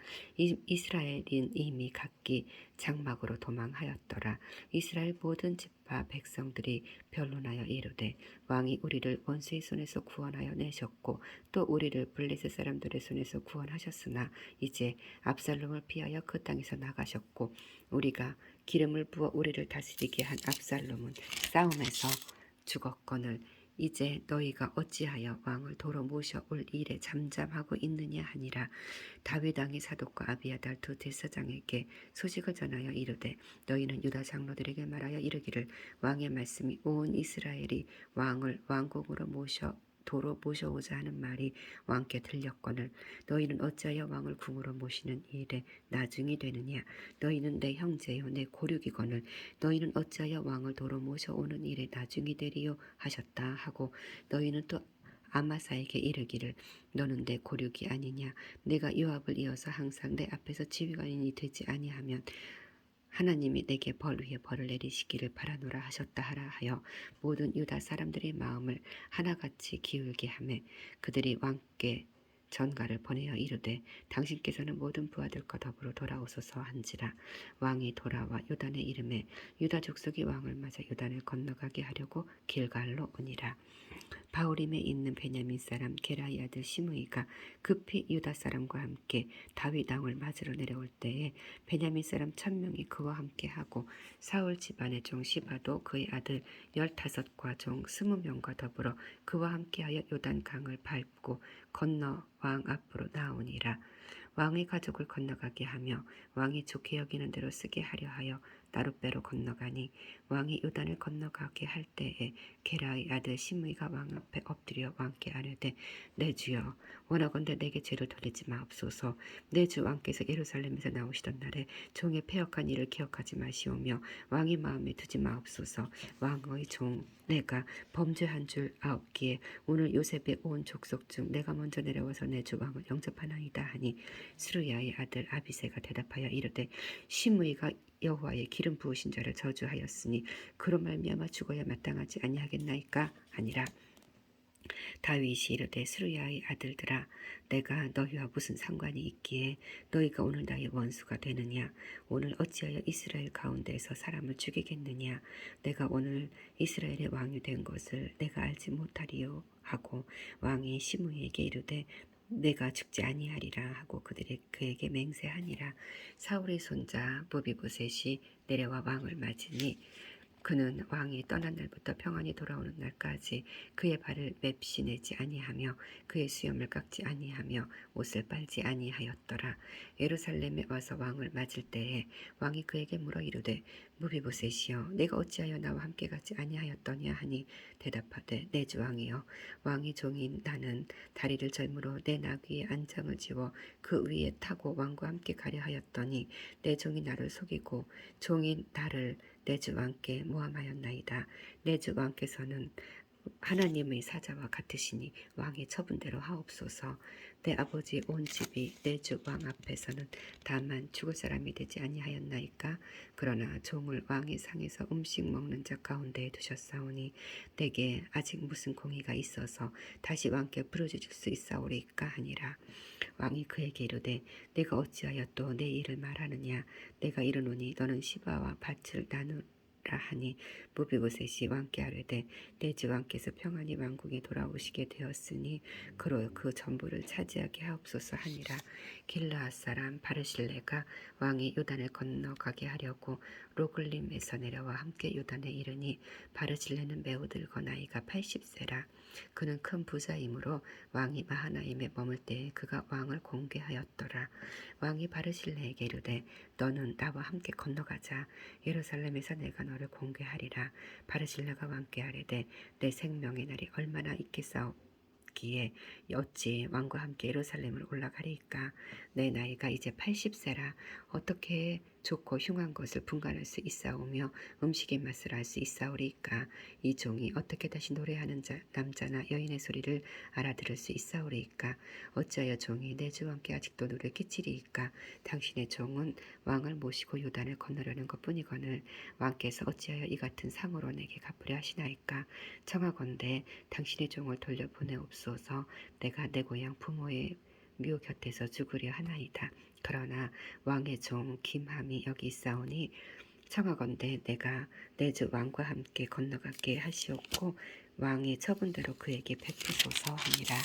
이스라엘인 이미 각기 장막으로 도망하였더라. 이스라엘 모든 집파 백성들이 변론하여 이르되 왕이 우리를 원수의 손에서 구원하여 내셨고 또 우리를 블레셋 사람들의 손에서 구원하셨으나 이제 압살롬을 피하여 그 땅에서 나가셨고 우리가 기름을 부어 우리를 다스리게 한 압살롬은 싸움에서 죽었거늘 이제 너희가 어찌하여 왕을 도로 모셔올 일에 잠잠하고 있느냐 하니라. 다윗 왕이 사독과 아비아달 두 대사장에게 소식을 전하여 이르되 너희는 유다 장로들에게 말하여 이르기를 왕의 말씀이 온 이스라엘이 왕을 왕궁으로 도로 모셔오자 하는 말이 왕께 들렸거늘 너희는 어찌하여 왕을 궁으로 모시는 일에 나중이 되느냐. 너희는 내 형제요 내 고륙이거늘 너희는 어찌하여 왕을 도로 모셔오는 일에 나중이 되리요 하셨다 하고 너희는 또 아마사에게 이르기를 너는 내 고륙이 아니냐. 내가 요압을 이어서 항상 내 앞에서 지휘관이 되지 아니하면 하나님이 내게 벌 위에 벌을 내리시기를 바라노라 하셨다 하라 하여 모든 유다 사람들의 마음을 하나같이 기울게 하매 그들이 왕께 전가를 보내어 이르되 당신께서는 모든 부하들과 더불어 돌아오소서 한지라. 왕이 돌아와 요단의 이름에 유다 족속이 왕을 맞아 요단을 건너가게 하려고 길갈로 오니라. 바울임에 있는 베냐민 사람 게라의 아들 시므이가 급히 유다 사람과 함께 다윗 왕을 맞으러 내려올 때에 베냐민 사람 1000명이 그와 함께하고 사울 집안의 종 시바도 그의 아들 15과 종 20명과 더불어 그와 함께하여 요단 강을 밟고 건너 왕 앞으로 나오니라. 왕의 가족을 건너가게 하며 왕이 좋게 여기는 대로 쓰게 하려 하여 나룻배로 건너가니 왕이 요단을 건너가게 할 때에 게라의 아들 시므이가 왕 앞에 엎드려 왕께 아뢰되 내 주여 원하건대 내게 죄를 돌리지 마옵소서. 내 주 왕께서 예루살렘에서 나오시던 날에 종의 패역한 일을 기억하지 마시오며 왕의 마음에 두지 마옵소서. 왕의 종 내가 범죄한 줄 아옵기에 오늘 요셉의 온 족속 중 내가 먼저 내려와서 내 주 왕을 영접하나이다 하니 스루야의 아들 아비새가 대답하여 이르되 시므이가 여호와의 기름 부으신 자를 저주하였으니 그로 말미암아 죽어야 마땅하지 아니하겠나이까 하니라. 다윗이 이르되 스루야의 아들들아 내가 너희와 무슨 상관이 있기에 너희가 오늘 나의 원수가 되느냐. 오늘 어찌하여 이스라엘 가운데에서 사람을 죽이겠느냐. 내가 오늘 이스라엘의 왕이 된 것을 내가 알지 못하리요 하고 왕이 시므이에게 이르되 내가 죽지 아니하리라 하고 그에게 맹세하니라. 사울의 손자 무비보셋이 내려와 왕을 맞으니 그는 왕이 떠난 날부터 평안히 돌아오는 날까지 그의 발을 맵시내지 아니하며 그의 수염을 깎지 아니하며 옷을 빨지 아니하였더라. 예루살렘에 와서 왕을 맞을 때에 왕이 그에게 물어 이르되 무비보셋이여 내가 어찌하여 나와 함께 가지 아니하였더냐 하니 대답하되 내 주 왕이여 왕의 종인 나는 다리를 절므로 내 나귀에 안장을 지워 그 위에 타고 왕과 함께 가려 하였더니 내 종이 나를 속이고 종인 나를 내 주 왕께 모함하였나이다. 내 주 왕께서는 하나님의 사자와 같으시니 왕의 처분대로 하옵소서. 내 아버지 온 집이 내 주 왕 앞에서는 다만 죽을 사람이 되지 아니하였나이까. 그러나 종을 왕의 상에서 음식 먹는 자 가운데에 두셨사오니 내게 아직 무슨 공의가 있어서 다시 왕께 부르짖을 수 있사오리까 하니라. 왕이 그에게 이르되 내가 어찌하여 또 내 일을 말하느냐. 내가 이르노니 너는 시바와 밭을 나누라 하니 무비보셋이 왕께 아뢰되 내 주 왕께서 평안히 왕궁에 돌아오시게 되었으니 그로 그 전부를 차지하게 하옵소서 하니라. 길르앗 사람 바르실레가 왕이 요단을 건너가게 하려고 로글림에서 내려와 함께 요단에 이르니 바르실레는 매우 늙어 나이가 80세라. 그는 큰 부자이므로 왕이 마하나임에 머물 때에 그가 왕을 공개하였더라. 왕이 바르실레에게 이르되 너는 나와 함께 건너가자. 예루살렘에서 내가 너를 공개하리라. 바르실레가 왕께 아뢰되 내 생명의 날이 얼마나 있겠사오기에 어찌 왕과 함께 예루살렘을 올라가리이까. 내 나이가 이제 80세라. 어떻게 좋고 흉한 것을 분간할 수 있사오며 음식의 맛을 알 수 있사오리이까. 이 종이 어떻게 다시 노래하는 남자나 여인의 소리를 알아들을 수 있사오리이까. 어찌하여 종이 내 주 왕께 아직도 누를 끼치리이까. 당신의 종은 왕을 모시고 요단을 건너려는 것뿐이거늘 왕께서 어찌하여 이 같은 상으로 내게 갚으려 하시나이까. 청하건대 당신의 종을 돌려보내옵소서. 내가 내 고향 부모의 묘 곁에서 죽으려 하나이다. 그러나 왕의 종 김함이 여기 있사오니 청하건대 내가 내 주 왕과 함께 건너가게 하시옵고 왕의 처분대로 그에게 베푸소서 하니라.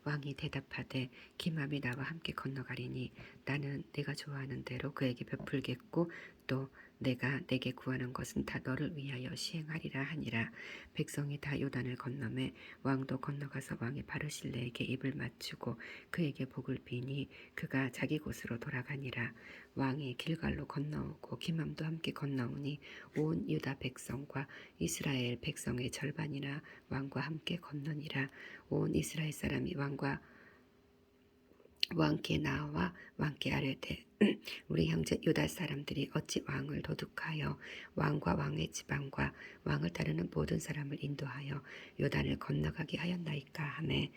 왕이 대답하되 김함이 나와 함께 건너가리니 나는 내가 좋아하는 대로 그에게 베풀겠고 또 내가 내게 구하는 것은 다 너를 위하여 시행하리라 하니라. 백성이 다 요단을 건너매 왕도 건너가서 왕의 바르실레에게 입을 맞추고 그에게 복을 비니 그가 자기 곳으로 돌아가니라. 왕이 길갈로 건너오고 김함도 함께 건너오니 온 유다 백성과 이스라엘 백성의 절반이나 왕과 함께 건너니라. 온 이스라엘 사람이 왕께 나와 왕께 아뢰되 우리 형제 유다 사람들이 어찌 왕을 도둑하여 왕과 왕의 지방과 왕을 따르는 모든 사람을 인도하여 요단을 건너가게 하였나이까 하매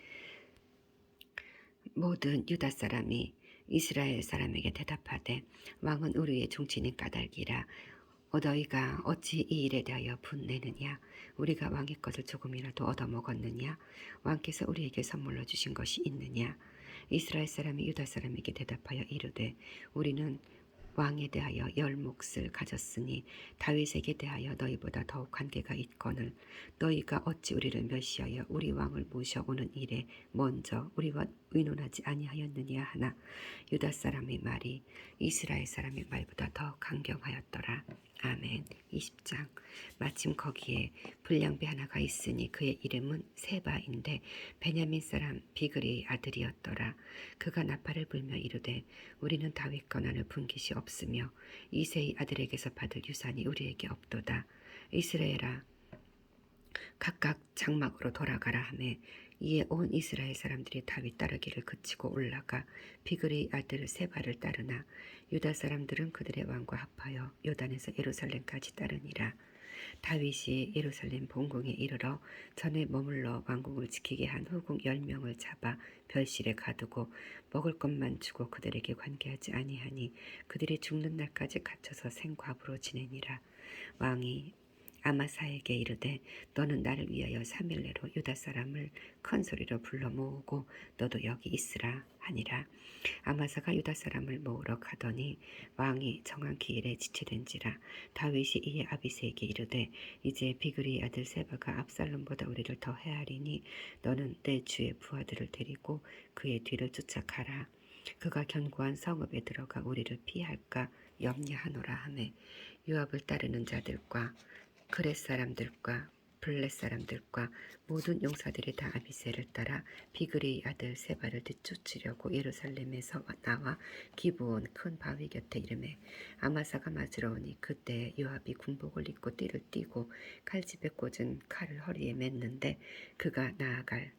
모든 유다 사람이 이스라엘 사람에게 대답하되 왕은 우리의 종친인 까닭이라. 너희가 어찌 이 일에 대하여 분내느냐. 우리가 왕의 것을 조금이라도 얻어먹었느냐. 왕께서 우리에게 선물로 주신 것이 있느냐. 이스라엘 사람이 유다 사람에게 대답하여 이르되 우리는 왕에 대하여 10몫을 가졌으니 다윗에게 대하여 너희보다 더욱 관계가 있거늘 너희가 어찌 우리를 멸시하여 우리 왕을 모셔오는 일에 먼저 우리와 의논하지 아니하였느냐 하나 유다 사람의 말이 이스라엘 사람의 말보다 더 강경하였더라. 아멘. 20장. 마침 거기에 불량배 하나가 있으니 그의 이름은 세바인데 베냐민 사람 비그리의 아들이었더라. 그가 나팔을 불며 이르되 우리는 다윗 권한을 분 것이 없으며 이새의 아들에게서 받을 유산이 우리에게 없도다. 이스라엘아 각각 장막으로 돌아가라 하매 이에 온 이스라엘 사람들이 다윗 따르기를 그치고 올라가 비그리의 아들 세바를 따르나 유다 사람들은 그들의 왕과 합하여 요단에서 예루살렘까지 따르니라. 다윗이 예루살렘 본궁에 이르러 전에 머물러 왕궁을 지키게 한 후궁 10명을 잡아 별실에 가두고 먹을 것만 주고 그들에게 관계하지 아니하니 그들이 죽는 날까지 갇혀서 생과부로 지내니라. 왕이 아마사에게 이르되 너는 나를 위하여 3일 내로 유다 사람을 큰 소리로 불러 모으고 너도 여기 있으라 하니라. 아마사가 유다 사람을 모으러 가더니 왕이 정한 기일에 지체된지라. 다윗이 이에 아비새에게 이르되 이제 비그리의 아들 세바가 압살롬보다 우리를 더 해하리니 너는 내 주의 부하들을 데리고 그의 뒤를 쫓아가라. 그가 견고한 성읍에 들어가 우리를 피할까 염려하노라 하매 요압을 따르는 자들과 그렛 사람들과 블렛 사람들과 모든 용사들이 다 아비새를 따라 비그리의 아들 세바를 뒤쫓으려고 예루살렘에서 나와 기브온 큰 바위 곁에 이르매 아마사가 맞으러 오니 그때 요압이 군복을 입고 띠를 띠고 칼집에 꽂은 칼을 허리에 맸는데 그가 나아갈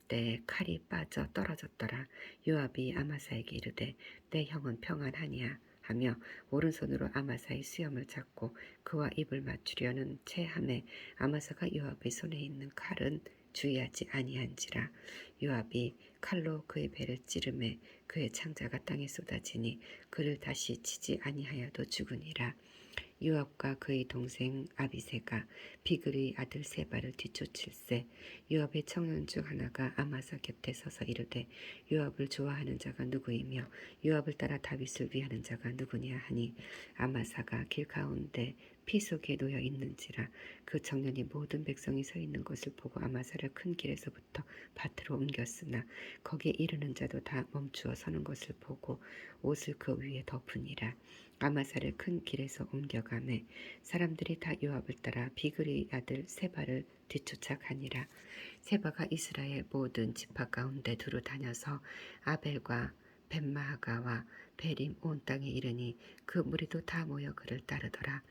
때 칼이 빠져 떨어졌더라. 요압이 아마사에게 이르되 내 형은 평안하냐 하며 오른손으로 아마사의 수염을 잡고 그와 입을 맞추려는 채함에 아마사가 요압의 손에 있는 칼은 주의하지 아니한지라. 요압이 칼로 그의 배를 찌르매 그의 창자가 땅에 쏟아지니 그를 다시 치지 아니하여도 죽으니라. 요압과 그의 동생 아비새가 비글의 아들 세바를 뒤쫓을세. 요압의 청년 중 하나가 아마사 곁에 서서 이르되 요압을 좋아하는 자가 누구이며 요압을 따라 다윗을 위하는 자가 누구냐 하니 아마사가 길 가운데 피 속에 놓여 있는지라. 그 청년이 모든 백성이 서 있는 것을 보고 아마사를 큰 길에서부터 밭으로 옮겼으나 거기에 이르는 자도 다 멈추어 서는 것을 보고 옷을 그 위에 덮으니라. 아마사를 큰 길에서 옮겨가매 사람들이 다 요압을 따라 비글의 아들 세바를 뒤쫓아가니라. 세바가 이스라엘 모든 지파 가운데 두루 다녀서 아벨과 벳마하가와 베림 온 땅에 이르니 그 무리도 다 모여 그를 따르더라.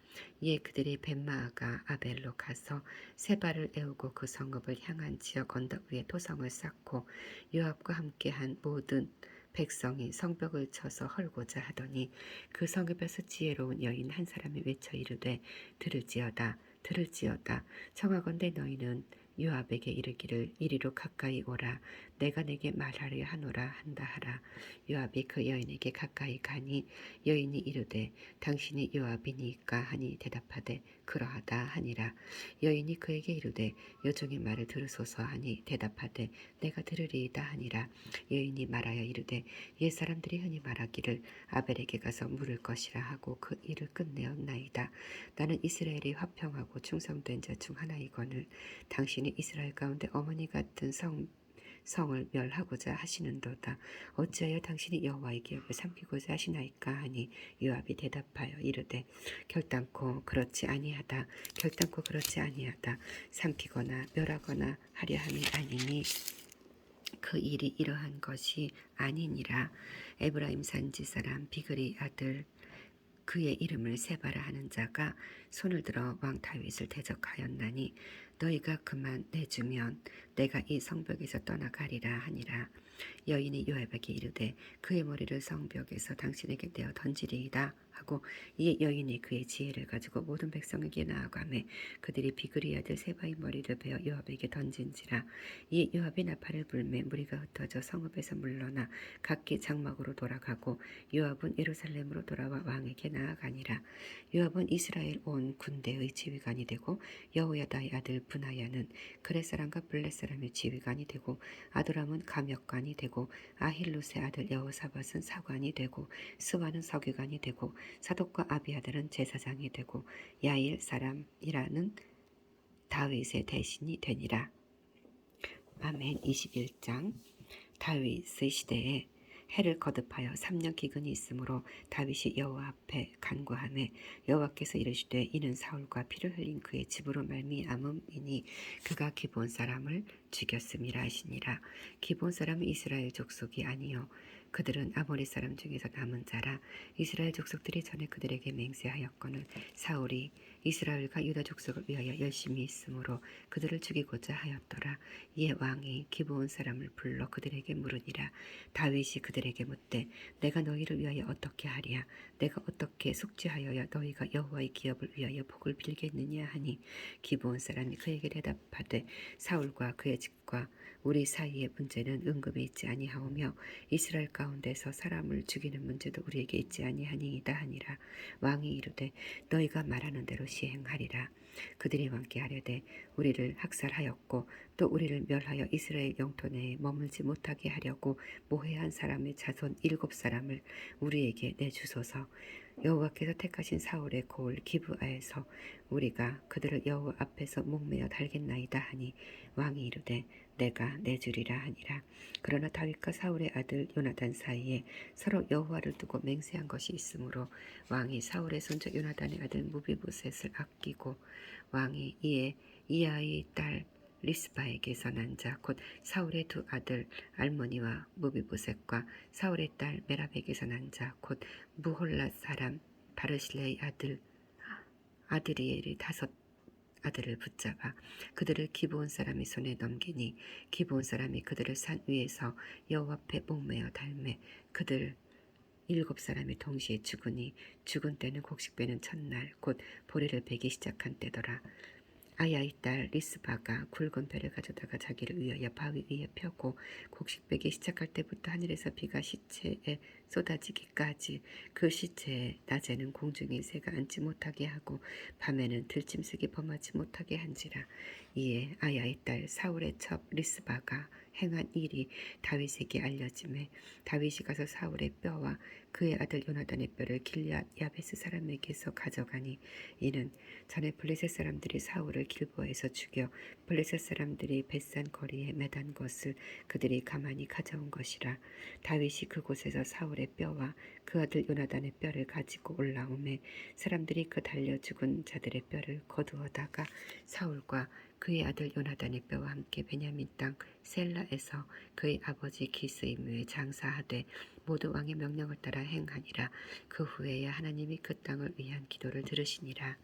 이에 그들이 벳마하가 아벨로 가서 세바를 애우고 그 성읍을 향한 지역 언덕 위에 토성을 쌓고 요압과 함께한 모든 백성이 성벽을 쳐서 헐고자 하더니 그 성읍에서 지혜로운 여인 한 사람이 외쳐 이르되 들을지어다 들을지어다 청하건대 너희는 요압에게 이르기를 이리로 가까이 오라 내가 내게 말하려 하노라 한다 하라. 요압이 그 여인에게 가까이 가니 여인이 이르되 당신이 요압이니까 하니 대답하되 그러하다 하니라. 여인이 그에게 이르되 여종의 말을 들으소서 하니 대답하되 내가 들으리이다 하니라. 여인이 말하여 이르되 옛 사람들이 흔히 말하기를 아벨에게 가서 물을 것이라 하고 그 일을 끝내었나이다. 나는 이스라엘이 화평하고 충성된 자 중 하나이거늘 당신이 이스라엘 가운데 어머니 같은 성을 멸하고자 하시는도다. 어찌하여 당신이 여호와의 기업을 삼키고자 하시나이까 하니 요압이 대답하여 이르되 결단코 그렇지 아니하다. 결단코 그렇지 아니하다. 삼키거나 멸하거나 하려 함이 아니니 그 일이 이러한 것이 아니니라. 에브라임 산지 사람 비글의 아들 그의 이름을 세바라 하는 자가 손을 들어 왕 다윗을 대적하였나니 너희가 그만 내주면 내가 이 성벽에서 떠나가리라 하니라. 여인이 요압에게 이르되 그의 머리를 성벽에서 당신에게 떼어 던지리이다 하고 이에 여인이 그의 지혜를 가지고 모든 백성에게 나아가매 그들이 비그리 아들 세바의 머리를 베어 요압에게 던진지라. 이에 요압이 나팔을 불매 무리가 흩어져 성읍에서 물러나 각기 장막으로 돌아가고 요압은 예루살렘으로 돌아와 왕에게 나아가니라. 요압은 이스라엘 온 군대의 지휘관이 되고 여호야다의 아들 분하야는 그렛 사람과 블렛 사람의 지휘관이 되고 아도람은 감역관이 되고 아힐롯의 아들 여호사밧은 사관이 되고 스와는 서기관이 되고 사독과 아비아달은 제사장이 되고 야일 사람이라는 다윗의 대신이 되니라. 아멘. 21장. 다윗의 시대에 해를 거듭하여 3년 기근이 있으므로 다윗이 여호와 앞에 간구하매 여호와께서 이르시되 이는 사울과 피를 흘린 그의 집으로 말미암음이니 그가 기브온 사람을 죽였음이라 하시니라. 기브온 사람은 이스라엘 족속이 아니요 그들은 아모리 사람 중에서 남은 자라. 이스라엘 족속들이 전에 그들에게 맹세하였거늘 사울이 이스라엘과 유다 족속을 위하여 열심히 있으므로 그들을 죽이고자 하였더라. 이에 왕이 기브온 사람을 불러 그들에게 물으니라. 다윗이 그들에게 묻되 내가 너희를 위하여 어떻게 하랴? 내가 어떻게 속죄하여야 너희가 여호와의 기업을 위하여 복을 빌겠느냐 하니 기브온 사람이 그에게 대답하되 사울과 그의 집과 우리 사이의 문제는 은금이 있지 아니하오며 이스라엘 가운데서 사람을 죽이는 문제도 우리에게 있지 아니하니이다 하니라. 왕이 이르되 너희가 말하는 대로 시행하리라. 그들이 왕께 하려되 우리를 학살하였고 또 우리를 멸하여 이스라엘 영토 내에 머물지 못하게 하려고 모해한 사람의 자손 7사람을 우리에게 내주소서. 여호와께서 택하신 사울의 고을 기브아에서 우리가 그들을 여호와 앞에서 목매어 달겠나이다 하니 왕이 이르되 내가 내주리라 하니라. 그러나 다윗과 사울의 아들 요나단 사이에 서로 여호와를 두고 맹세한 것이 있으므로 왕이 사울의 손자 요나단의 아들 무비보셋을 아끼고 왕이 이에 이아의 딸 리스바에게서 난 자 곧 사울의 두 아들 알모니와 무비보셋과 사울의 딸 메랍에게서 난 자 곧 무홀랏 사람 바르실레의 아드리엘의 5 아들을 붙잡아 그들을 기브온 사람의 손에 넘기니 기브온 사람이 그들을 산 위에서 여호와 앞에 목매어 달매 그들 7사람이 동시에 죽으니 죽은 때는 곡식배는 첫날 곧 보리를 베기 시작한 때더라. 아야의 딸 리스바가 굵은 배를 가져다가 자기를 위하여 바위 위에 펴고 곡식 베기 시작할 때부터 하늘에서 비가 시체에 쏟아지기까지 그 시체에 낮에는 공중의 새가 앉지 못하게 하고 밤에는 들짐승이 범하지 못하게 한지라. 이에 아야의 딸 사울의 첩 리스바가 행한 일이 다윗에게 알려지매 다윗이 가서 사울의 뼈와 그의 아들 요나단의 뼈를 길앗 야베스 사람에게서 가져가니 이는 전에 블레셋 사람들이 사울을 길보에서 죽여 블레셋 사람들이 벳산 거리에 매단 것을 그들이 가만히 가져온 것이라. 다윗이 그곳에서 사울의 뼈와 그 아들 요나단의 뼈를 가지고 올라오매 사람들이 그 달려 죽은 자들의 뼈를 거두어다가 사울과 그의 아들 요나단의 뼈와 함께 베냐민 땅 셀라에서 그의 아버지 기스의 묘에 장사하되 모두 왕의 명령을 따라 행하니라. 그 후에야 하나님이 그 땅을 위한 기도를 들으시니라.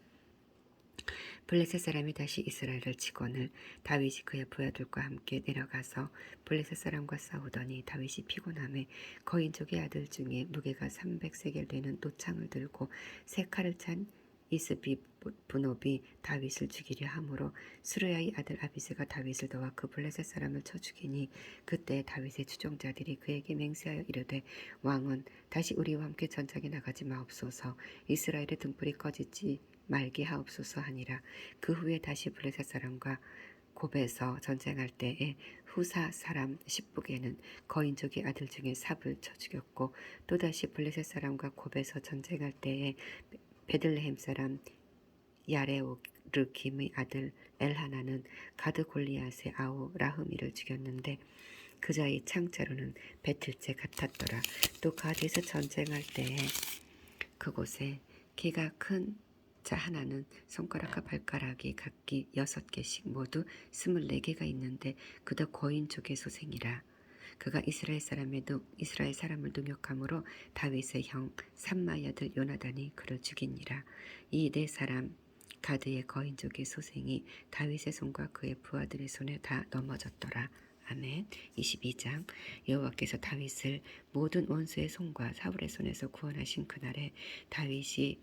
블레셋 사람이 다시 이스라엘을 치거늘 다윗이 그의 부하들과 함께 내려가서 블레셋 사람과 싸우더니 다윗이 피곤함에 거인족의 아들 중에 무게가 300세겔 되는 노창을 들고 세 칼을 찬 이스비 분업이 다윗을 죽이려 하므로 스루야의 아들 아비새가 다윗을 도와 그 블레셋 사람을 쳐 죽이니 그때 다윗의 추종자들이 그에게 맹세하여 이르되 왕은 다시 우리와 함께 전장에 나가지 마옵소서. 이스라엘의 등불이 꺼지지 말게 하옵소서 하니라. 그 후에 다시 블레셋 사람과 곱에서 전쟁할 때에 후사 사람 십북에는 거인족의 아들 중에 삽을 쳐 죽였고 또다시 블레셋 사람과 곱에서 전쟁할 때에 베들레헴 사람 야레오르김의 아들 엘하나는 가드 골리앗의 아우 라흐미를 죽였는데 그자의 창자로는 배틀째 같았더라. 또 가드에서 전쟁할 때에 그곳에 키가 큰 자 하나는 손가락과 발가락이 각기 6개씩 모두 24개가 있는데 그도 거인족의 소생이라. 그가 이스라엘 사람을 능욕함으로 다윗의 형 삼마의 아들 요나단이 그를 죽이니라. 이 4사람 가드의 거인족의 소생이 다윗의 손과 그의 부하들의 손에 다 넘어졌더라. 아멘. 22장. 여호와께서 다윗을 모든 원수의 손과 사울의 손에서 구원하신 그날에 다윗이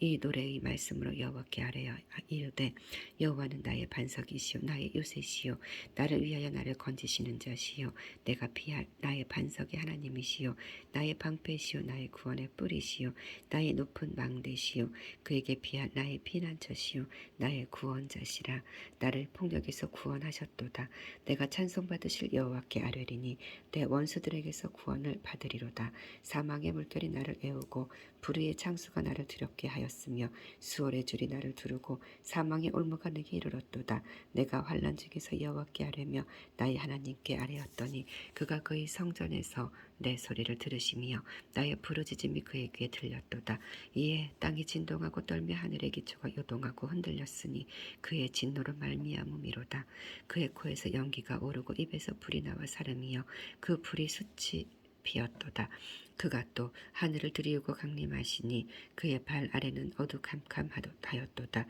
이 노래의 말씀으로 여호와께 아뢰어 이르되 여호와는 나의 반석이시요 나의 요새시요 나를 위하여 나를 건지시는 자시요 내가 피할 나의 반석의 하나님이시요 나의 방패시요 나의 구원의 뿌리시요 나의 높은 망대시요 그에게 피할 나의 피난처시요 나의 구원자시라. 나를 폭력에서 구원하셨도다. 내가 찬송받으실 여호와께 아뢰리니 내 원수들에게서 구원을 받으리로다. 사망의 물결이 나를 애우고 불의의 창수가 나를 두렵게 하였으며 수월의 줄이 나를 두르고 사망의 올무가 내게 이르렀도다. 내가 환난 중에서 여호와께 아뢰며 나의 하나님께 아뢰었더니 그가 그의 성전에서 내 소리를 들으시며 나의 부르짖음이 그의 귀에 들렸도다. 이에 땅이 진동하고 떨며 하늘의 기초가 요동하고 흔들렸으니 그의 진노로 말미암음이로다. 그의 코에서 연기가 오르고 입에서 불이 나와 사름이여 그 불이 숯이 피었도다. 그가 또 하늘을 들이우고 강림하시니 그의 발 아래는 어두캄캄하였도다.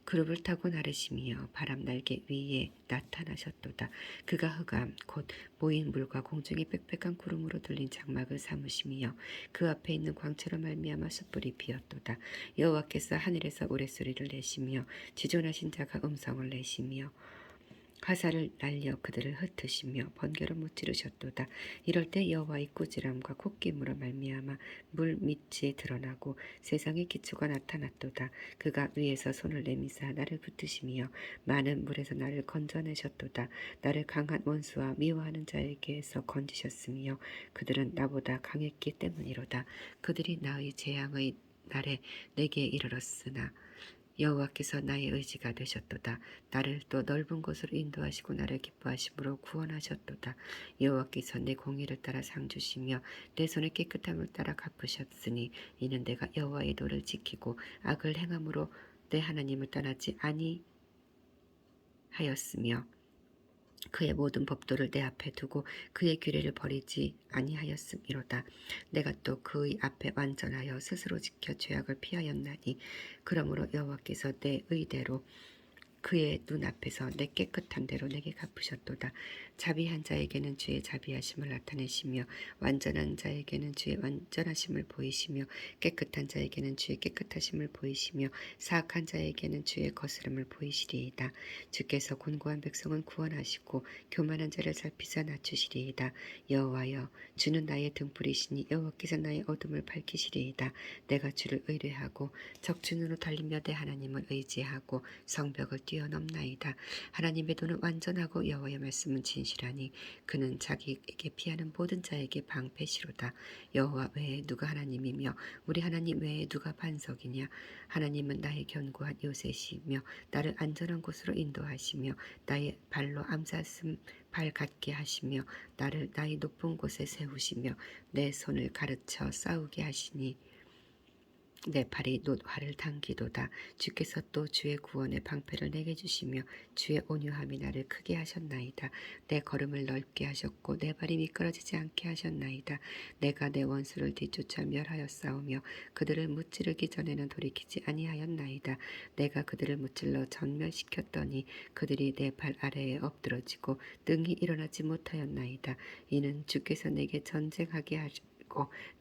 그룹을 타고 나르시며 바람 날개 위에 나타나셨도다. 그가 흑암 곧 모인 물과 공중의 빽빽한 구름으로 들린 장막을 삼으시며 그 앞에 있는 광채로 말미암아 숯불이 피었도다. 여호와께서 하늘에서 우레소리를 내시며 지존하신 자가 음성을 내시며 화살을 날려 그들을 흩으시며 번개로 무찌르셨도다. 이럴 때 여호와의 꾸지람과 콧김으로 말미암아 물 밑이 드러나고 세상의 기초가 나타났도다. 그가 위에서 손을 내미사 나를 붙드시며 많은 물에서 나를 건져내셨도다. 나를 강한 원수와 미워하는 자에게서 건지셨으며 그들은 나보다 강했기 때문이로다. 그들이 나의 재앙의 날에 내게 이르렀으나 여호와께서 나의 의지가 되셨도다. 나를 또 넓은 곳으로 인도하시고 나를 기뻐하심으로 구원하셨도다. 여호와께서 내 공의를 따라 상 주시며 내 손의 깨끗함을 따라 갚으셨으니 이는 내가 여호와의 도를 지키고 악을 행함으로 내 하나님을 떠나지 아니하였으며 그의 모든 법도를 내 앞에 두고 그의 규례를 버리지 아니하였음이로다. 내가 또 그의 앞에 완전하여 스스로 지켜 죄악을 피하였나니 그러므로 여호와께서 내 의대로 그의 눈앞에서 내 깨끗한 대로 내게 갚으셨도다. 자비한 자에게는 주의 자비하심을 나타내시며 완전한 자에게는 주의 완전하심을 보이시며 깨끗한 자에게는 주의 깨끗하심을 보이시며 사악한 자에게는 주의 거스름을 보이시리이다. 주께서 곤고한 백성은 구원하시고 교만한 자를 살피사 낮추시리이다. 여호와여, 주는 나의 등불이시니 여호와께서 나의 어둠을 밝히시리이다. 내가 주를 의뢰하고 적진으로 달리며 내 하나님을 의지하고 성벽을 뛰어넘나이다. 하나님의 도는 완전하고 여호와의 말씀은 진실하니 그는 자기에게 피하는 모든 자에게 방패시로다. 여호와 외에 누가 하나님이며 우리 하나님 외에 누가 반석이냐. 하나님은 나의 견고한 요새시며 나를 안전한 곳으로 인도하시며 나의 발로 암사슴 발 같게 하시며 나를 나의 높은 곳에 세우시며 내 손을 가르쳐 싸우게 하시니 내 팔이 노화를 당기도다. 주께서 또 주의 구원의 방패를 내게 주시며 주의 온유함이 나를 크게 하셨나이다. 내 걸음을 넓게 하셨고 내 발이 미끄러지지 않게 하셨나이다. 내가 내 원수를 뒤쫓아 멸하여 싸우며 그들을 무찌르기 전에는 돌이키지 아니하였나이다. 내가 그들을 무찔러 전멸시켰더니 그들이 내 발 아래에 엎드러지고 능히 일어나지 못하였나이다. 이는 주께서 내게 전쟁하게 하시고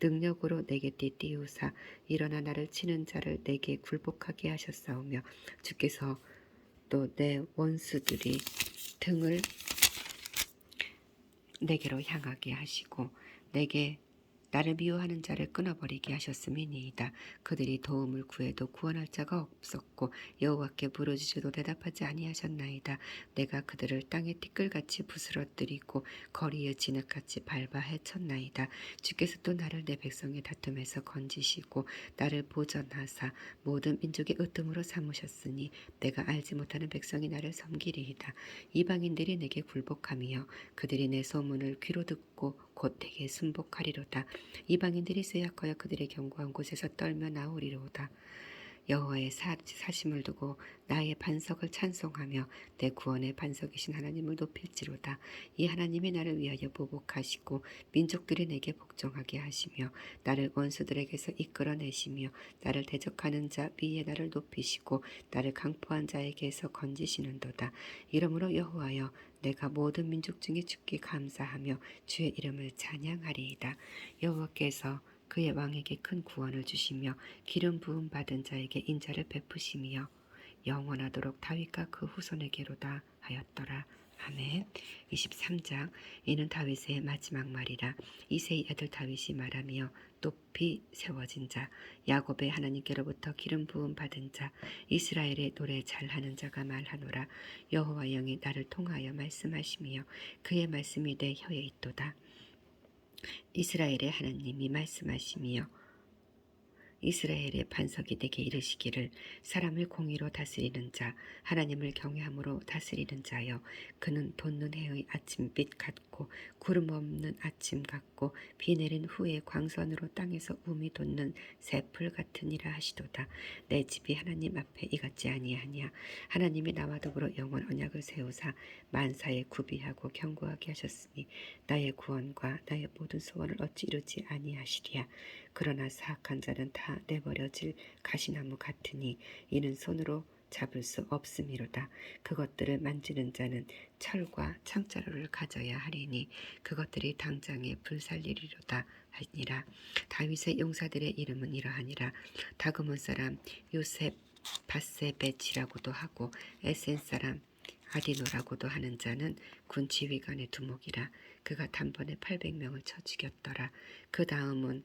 능력으로 내게 띠띠우사 일어나 나를 치는 자를 내게 굴복하게 하셨사오며 주께서 또 내 원수들이 등을 내게로 향하게 하시고 내게 나를 미워하는 자를 끊어버리게 하셨음이니이다. 그들이 도움을 구해도 구원할 자가 없었고 여호와께 부르짖어도 대답하지 아니하셨나이다. 내가 그들을 땅에 티끌같이 부스러뜨리고 거리에 진흙같이 밟아 헤쳤나이다. 주께서 또 나를 내 백성의 다툼에서 건지시고 나를 보전하사 모든 민족의 으뜸으로 삼으셨으니 내가 알지 못하는 백성이 나를 섬기리이다. 이방인들이 내게 굴복하며 그들이 내 소문을 귀로 듣고 곧 내게 순복하리로다. 이방인들이 쇠약하여 그들의 견고한 곳에서 떨며 나오리로다. 여호와의 사심을 두고 나의 반석을 찬송하며 내 구원의 반석이신 하나님을 높일지로다. 이 하나님이 나를 위하여 보복하시고 민족들이 내게 복종하게 하시며 나를 원수들에게서 이끌어내시며 나를 대적하는 자 위에 나를 높이시고 나를 강포한 자에게서 건지시는도다. 이러므로 여호와여, 내가 모든 민족 중에 주께 감사하며 주의 이름을 찬양하리이다. 여호와께서 그의 왕에게 큰 구원을 주시며 기름 부음 받은 자에게 인자를 베푸시며 영원하도록 다윗과 그 후손에게로다 하였더라. 아멘. 23장. 이는 다윗의 마지막 말이라. 이새의 아들 다윗이 말하며 높이 세워진 자, 야곱의 하나님께로부터 기름 부음 받은 자, 이스라엘의 노래 잘하는 자가 말하노라. 여호와 영이 나를 통하여 말씀하시며 그의 말씀이 내 혀에 있도다. 이스라엘의 하나님이 말씀하시며 이스라엘의 반석이 내게 이르시기를 사람을 공의로 다스리는 자, 하나님을 경외함으로 다스리는 자여, 그는 돋는 해의 아침빛 같고 구름 없는 아침 같고 비 내린 후에 광선으로 땅에서 움이 돋는 새풀 같으니라 하시도다. 내 집이 하나님 앞에 이같지 아니하냐. 하나님이 나와 더불어 영원 언약을 세우사 만사에 구비하고 견고하게 하셨으니 나의 구원과 나의 모든 소원을 어찌 이루지 아니하시리야. 그러나 사악한 자는 다 내버려질 가시나무 같으니 이는 손으로 잡을 수 없음이로다. 그것들을 만지는 자는 철과 창자루를 가져야 하리니 그것들이 당장에 불살리리로다 하니라. 다윗의 용사들의 이름은 이러하니라. 다그몬 사람 요셉 바세벳이라고도 하고 에센 사람 아디노라고도 하는 자는 군 지휘관의 두목이라. 그가 단번에 800명을 쳐 죽였더라. 그 다음은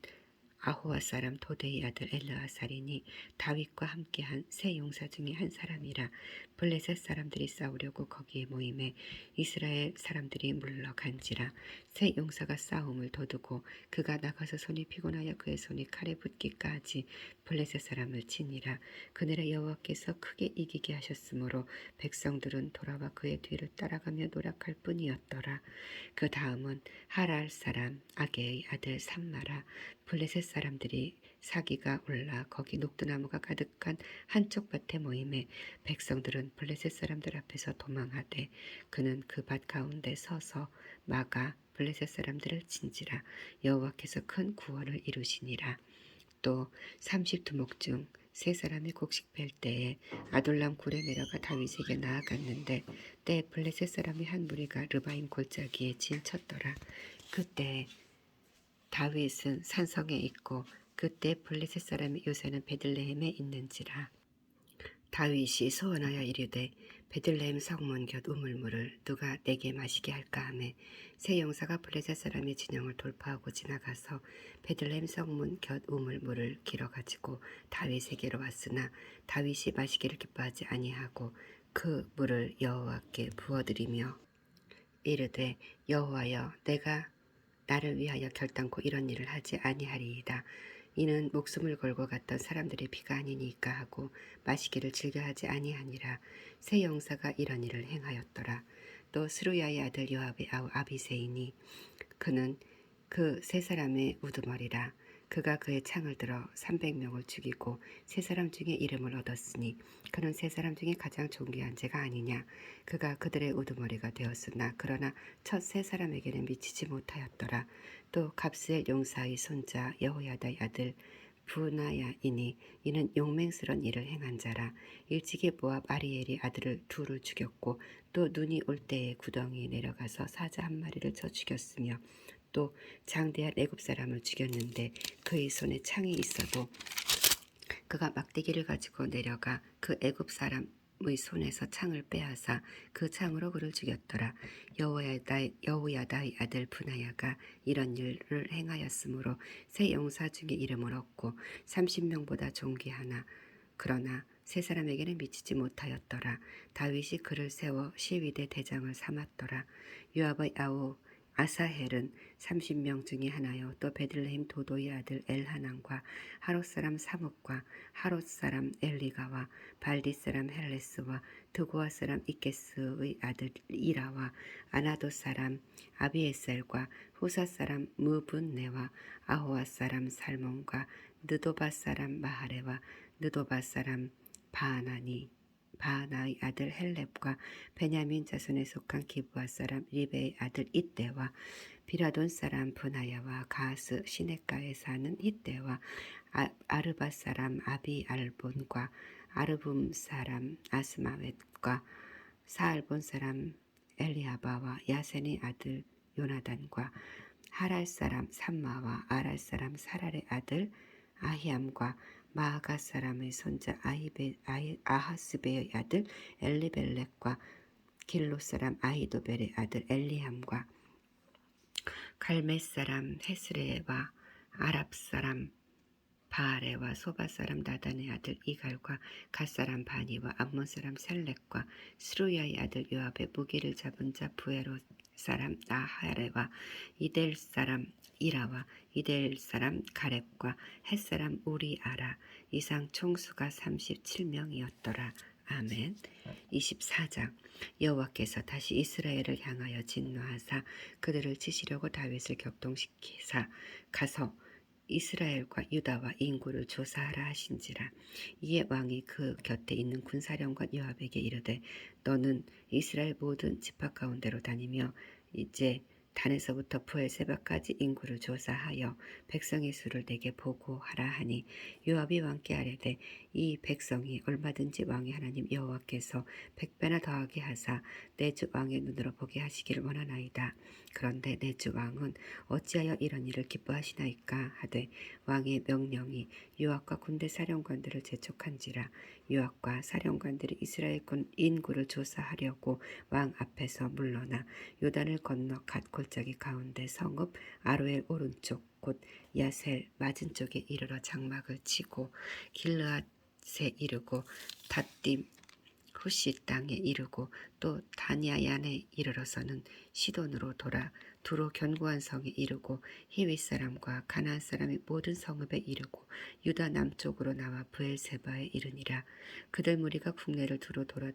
아호와 사람 도데의 아들 엘르아살이니 다윗과 함께한 세 용사 중에 한 사람이라. 블레셋 사람들이 싸우려고 거기에 모임에 이스라엘 사람들이 물러간지라. 세 용사가 싸움을 도두고 그가 나가서 손이 피곤하여 그의 손이 칼에 붙기까지 블레셋 사람을 치니라. 그날에 여호와께서 크게 이기게 하셨으므로 백성들은 돌아와 그의 뒤를 따라가며 노력할 뿐이었더라. 그 다음은 하랄 사람 아게의 아들 삼마라. 블레셋 사람들이 사기가 올라 거기 녹두나무가 가득한 한쪽 밭에 모임에 백성들은 블레셋 사람들 앞에서 도망하되 그는 그 밭 가운데 서서 막아 블레셋 사람들을 친지라. 여호와께서 큰 구원을 이루시니라. 또 30두목 중 세 사람이 곡식 뺄 때에 아둘람 굴에 내려가 다윗에게 나아갔는데 때에 블레셋 사람이 한 무리가 르바임 골짜기에 진쳤더라. 그때 다윗은 산성에 있고 그때 블레셋 사람이 요새는 베들레헴에 있는지라. 다윗이 소원하여 이르되 베들레헴 성문 곁 우물물을 누가 내게 마시게 할까 하매 새 용사가 블레셋 사람의 진영을 돌파하고 지나가서 베들레헴 성문 곁 우물물을 길어가지고 다윗에게로 왔으나 다윗이 마시기를 기뻐하지 아니하고 그 물을 여호와께 부어드리며 이르되 여호와여 내가 나를 위하여 결단코 이런 일을 하지 아니하리이다. 이는 목숨을 걸고 갔던 사람들의 피가 아니니까 하고 마시기를 즐겨하지 아니하니라. 새 용사가 이런 일을 행하였더라. 또 스루야의 아들 요압의 아우 아비새이니 그는 그 세 사람의 우두머리라. 그가 그의 창을 들어 300명을 죽이고 세 사람 중에 이름을 얻었으니 그는 세 사람 중에 가장 존귀한 자가 아니냐. 그가 그들의 우두머리가 되었으나 그러나 첫 세 사람에게는 미치지 못하였더라. 또 갑스엘 용사의 손자 여호야다의 아들 부나야이니 이는 용맹스런 일을 행한 자라. 일찍이 모압 아리엘이 아들을 둘을 죽였고 또 눈이 올 때에 구덩이에 내려가서 사자 한 마리를 쳐 죽였으며 또 장대한 애굽 사람을 죽였는데 그의 손에 창이 있어도 그가 막대기를 가지고 내려가 그 애굽 사람의 손에서 창을 빼앗아 그 창으로 그를 죽였더라. 여호야다의 아들 분하야가 이런 일을 행하였으므로 새 용사 중에 이름을 얻고 30명보다 존귀하나 그러나 세 사람에게는 미치지 못하였더라. 다윗이 그를 세워 시위대 대장을 삼았더라. 요압의 아우 아사헬은 30명 중에 하나요. 또 베들레헴 도도의 아들 엘하난과 하롯 사람 사뭇과 하롯 사람 엘리가와 발디 사람 헬레스와 드고아 사람 이케스의 아들 이라와 아나도 사람 아비에셀과 후사 사람 무분네와 아호아 사람 살몬과 느도바 사람 마하레와 느도바 사람 바하나의 아들 헬렙과 베냐민 자손에 속한 기브아 사람 리베의 아들 이때와 비라돈 사람 분하야와 가스 시냇가에 사는 이때와 아르바 사람 아비알본과 아르붐 사람 아스마웻과 사알본 사람 엘리아바와 야센의 아들 요나단과 하랄 사람 삼마와 아랄 사람 사랄의 아들 아히암과 마아가 사람의 손자 아하스베의 아들 엘리벨렉과 길로 사람 아히도벨의 아들 엘리함과 갈멜 사람 헤스레와 아랍 사람 바아레와 소바 사람 나단의 아들 이갈과 갓 사람 바니와 암몬 사람 셀렉과 스루야의 아들 요압의 무기를 잡은 자 부에로 사람 나하레와 이델 사람 이라와 이델 사람 가렙과 헷 사람 우리아라. 이상 총수가 37명이었더라. 아멘. 24장. 여호와께서 다시 이스라엘을 향하여 진노하사 그들을 치시려고 다윗을 격동시키사 가서 이스라엘과 유다와 인구를 조사하라 하신지라. 이에 왕이 그 곁에 있는 군사령관 요압에게 이르되 너는 이스라엘 모든 지파 가운데로 다니며 이제 단에서부터 부엘세바까지 인구를 조사하여 백성의 수를 내게 보고하라 하니 요압이 왕께 아뢰되 이 백성이 얼마든지 왕의 하나님 여호와께서 100배나 더하게 하사 내 주 왕의 눈으로 보게 하시기를 원하나이다. 그런데 내 주 왕은 어찌하여 이런 일을 기뻐하시나이까 하되 왕의 명령이 요압과 군대 사령관들을 재촉한지라. 요압과 사령관들이 이스라엘 군 인구를 조사하려고 왕 앞에서 물러나 요단을 건너 갓 골짜기 가운데 성읍 아로엘 오른쪽 곧 야셀 맞은 쪽에 이르러 장막을 치고 길르앗에 이르고 닷딤 후시 땅에 이르고 또 다니아얀에 이르러서는 시돈으로 돌아 두로 견고한 성에 이르고 히윗 사람과 가나안 사람의 모든 성읍에 이르고 유다 남쪽으로 나와 브엘세바에 이르니라. 그들 무리가 국내를 두로 돌아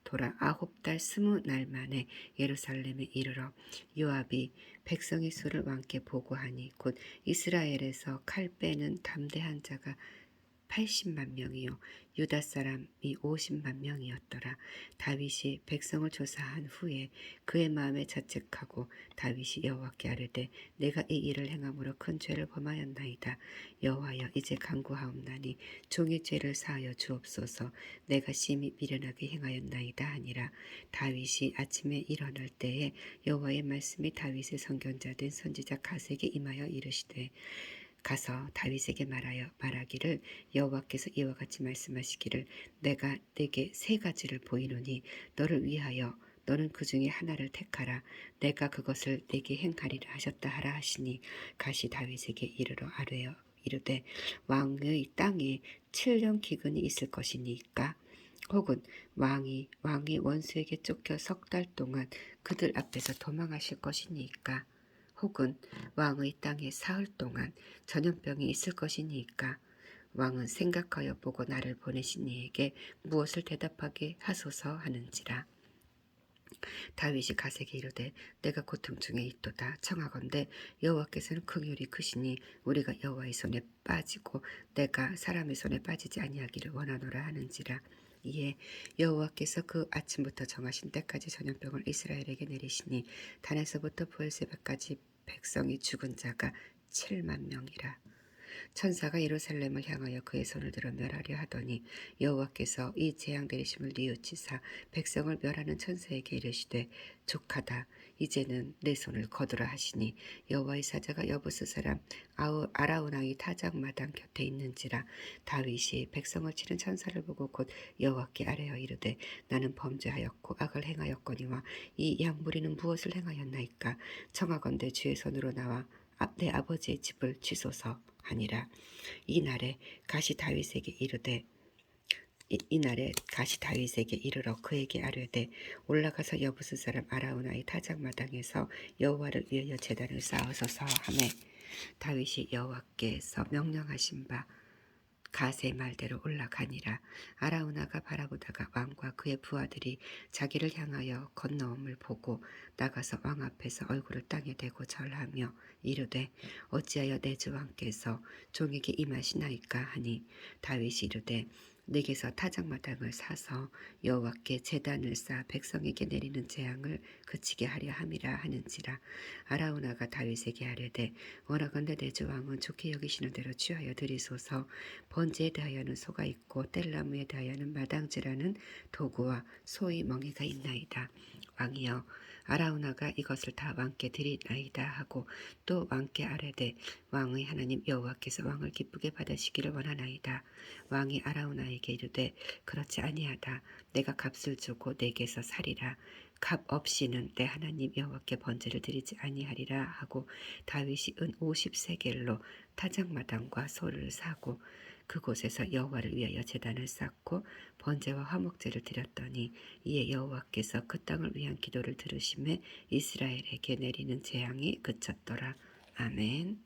9달 20날 만에 예루살렘에 이르러 요압이 백성의 수를 왕께 보고하니 곧 이스라엘에서 칼 빼는 담대한 자가 80만 명이요 유다 사람이 50만 명이었더라. 다윗이 백성을 조사한 후에 그의 마음에 자책하고 다윗이 여호와께 아뢰되 내가 이 일을 행함으로 큰 죄를 범하였나이다. 여호와여 이제 간구하옵나니 종의 죄를 사하여 주옵소서. 내가 심히 미련하게 행하였나이다 하니라. 다윗이 아침에 일어날 때에 여호와의 말씀이 다윗의 선견자 된 선지자 갓에게 임하여 이르시되 가서 다윗에게 말하기를 여호와께서 이와 같이 말씀하시기를 내가 네게 세 가지를 보이노니 너를 위하여 너는 그 중에 하나를 택하라. 내가 그것을 네게 행하리라 하셨다 하라 하시니 갓이 다윗에게 이르러 아뢰어 이르되 왕의 땅에 7년 기근이 있을 것이니까 혹은 왕이 원수에게 쫓겨 석 달 동안 그들 앞에서 도망하실 것이니까 혹은 왕의 땅에 사흘 동안 전염병이 있을 것이니까 왕은 생각하여 보고 나를 보내신 이에게 무엇을 대답하게 하소서 하는지라. 다윗이 갓에게 이르되 내가 고통 중에 있도다. 청하건대 여호와께서는 긍휼이 크시니 우리가 여호와의 손에 빠지고 내가 사람의 손에 빠지지 아니하기를 원하노라 하는지라. 이에 여호와께서 그 아침부터 정하신 때까지 전염병을 이스라엘에게 내리시니 단에서부터 부엘세바까지 백성이 죽은 자가 7만 명이라. 천사가 예루살렘을 향하여 그의 손을 들어 멸하려 하더니 여호와께서 이 재앙 내리심을 뉘우치사 백성을 멸하는 천사에게 이르시되 족하다. 이제는 내 손을 거두라 하시니 여호와의 사자가 여부스 사람 아라우나의 타작마당 곁에 있는지라. 다윗이 백성을 치는 천사를 보고 곧 여호와께 아뢰어 이르되 나는 범죄하였고 악을 행하였거니와 이 양무리는 무엇을 행하였나이까. 청하건대 주의 손으로 나와 내 아버지의 집을 취소서 하니라. 이날에 갓이 다윗에게 이르러 그에게 아뢰되 올라가서 여부스 사람 아라우나의 타작마당에서 여호와를 위하여 제단을 쌓으소서 하매 다윗이 여호와께서 명령하신 바 갓의 말대로 올라가니라. 아라우나가 바라보다가 왕과 그의 부하들이 자기를 향하여 건너옴을 보고 나가서 왕 앞에서 얼굴을 땅에 대고 절하며 이르되 어찌하여 내 주 왕께서 종에게 임하시나이까 하니 다윗이 이르되 내게서 타작마당을 사서 여호와께 제단을 쌓아 백성에게 내리는 재앙을 그치게 하려 함이라 하는지라. 아라우나가 다윗에게 아뢰되 원하건대 내 주 왕은 좋게 여기시는 대로 취하여 드리소서. 번제에 대하여는 소가 있고 뗄나무에 대하여는 마당지라는 도구와 소의 멍에가 있나이다. 왕이여 아라우나가 이것을 다 왕께 드리나이다 하고 또 왕께 아뢰되 왕의 하나님 여호와께서 왕을 기쁘게 받으시기를 원하나이다. 왕이 아라우나에게 이르되 그렇지 아니하다. 내가 값을 주고 내게서 살이라. 값 없이는 내 하나님 여호와께 번제를 드리지 아니하리라 하고 다윗이 은 50세겔로 타작마당과 소를 사고 그곳에서 여호와를 위하여 제단을 쌓고 번제와 화목제를 드렸더니 이에 여호와께서 그 땅을 위한 기도를 들으심에 이스라엘에게 내리는 재앙이 그쳤더라. 아멘.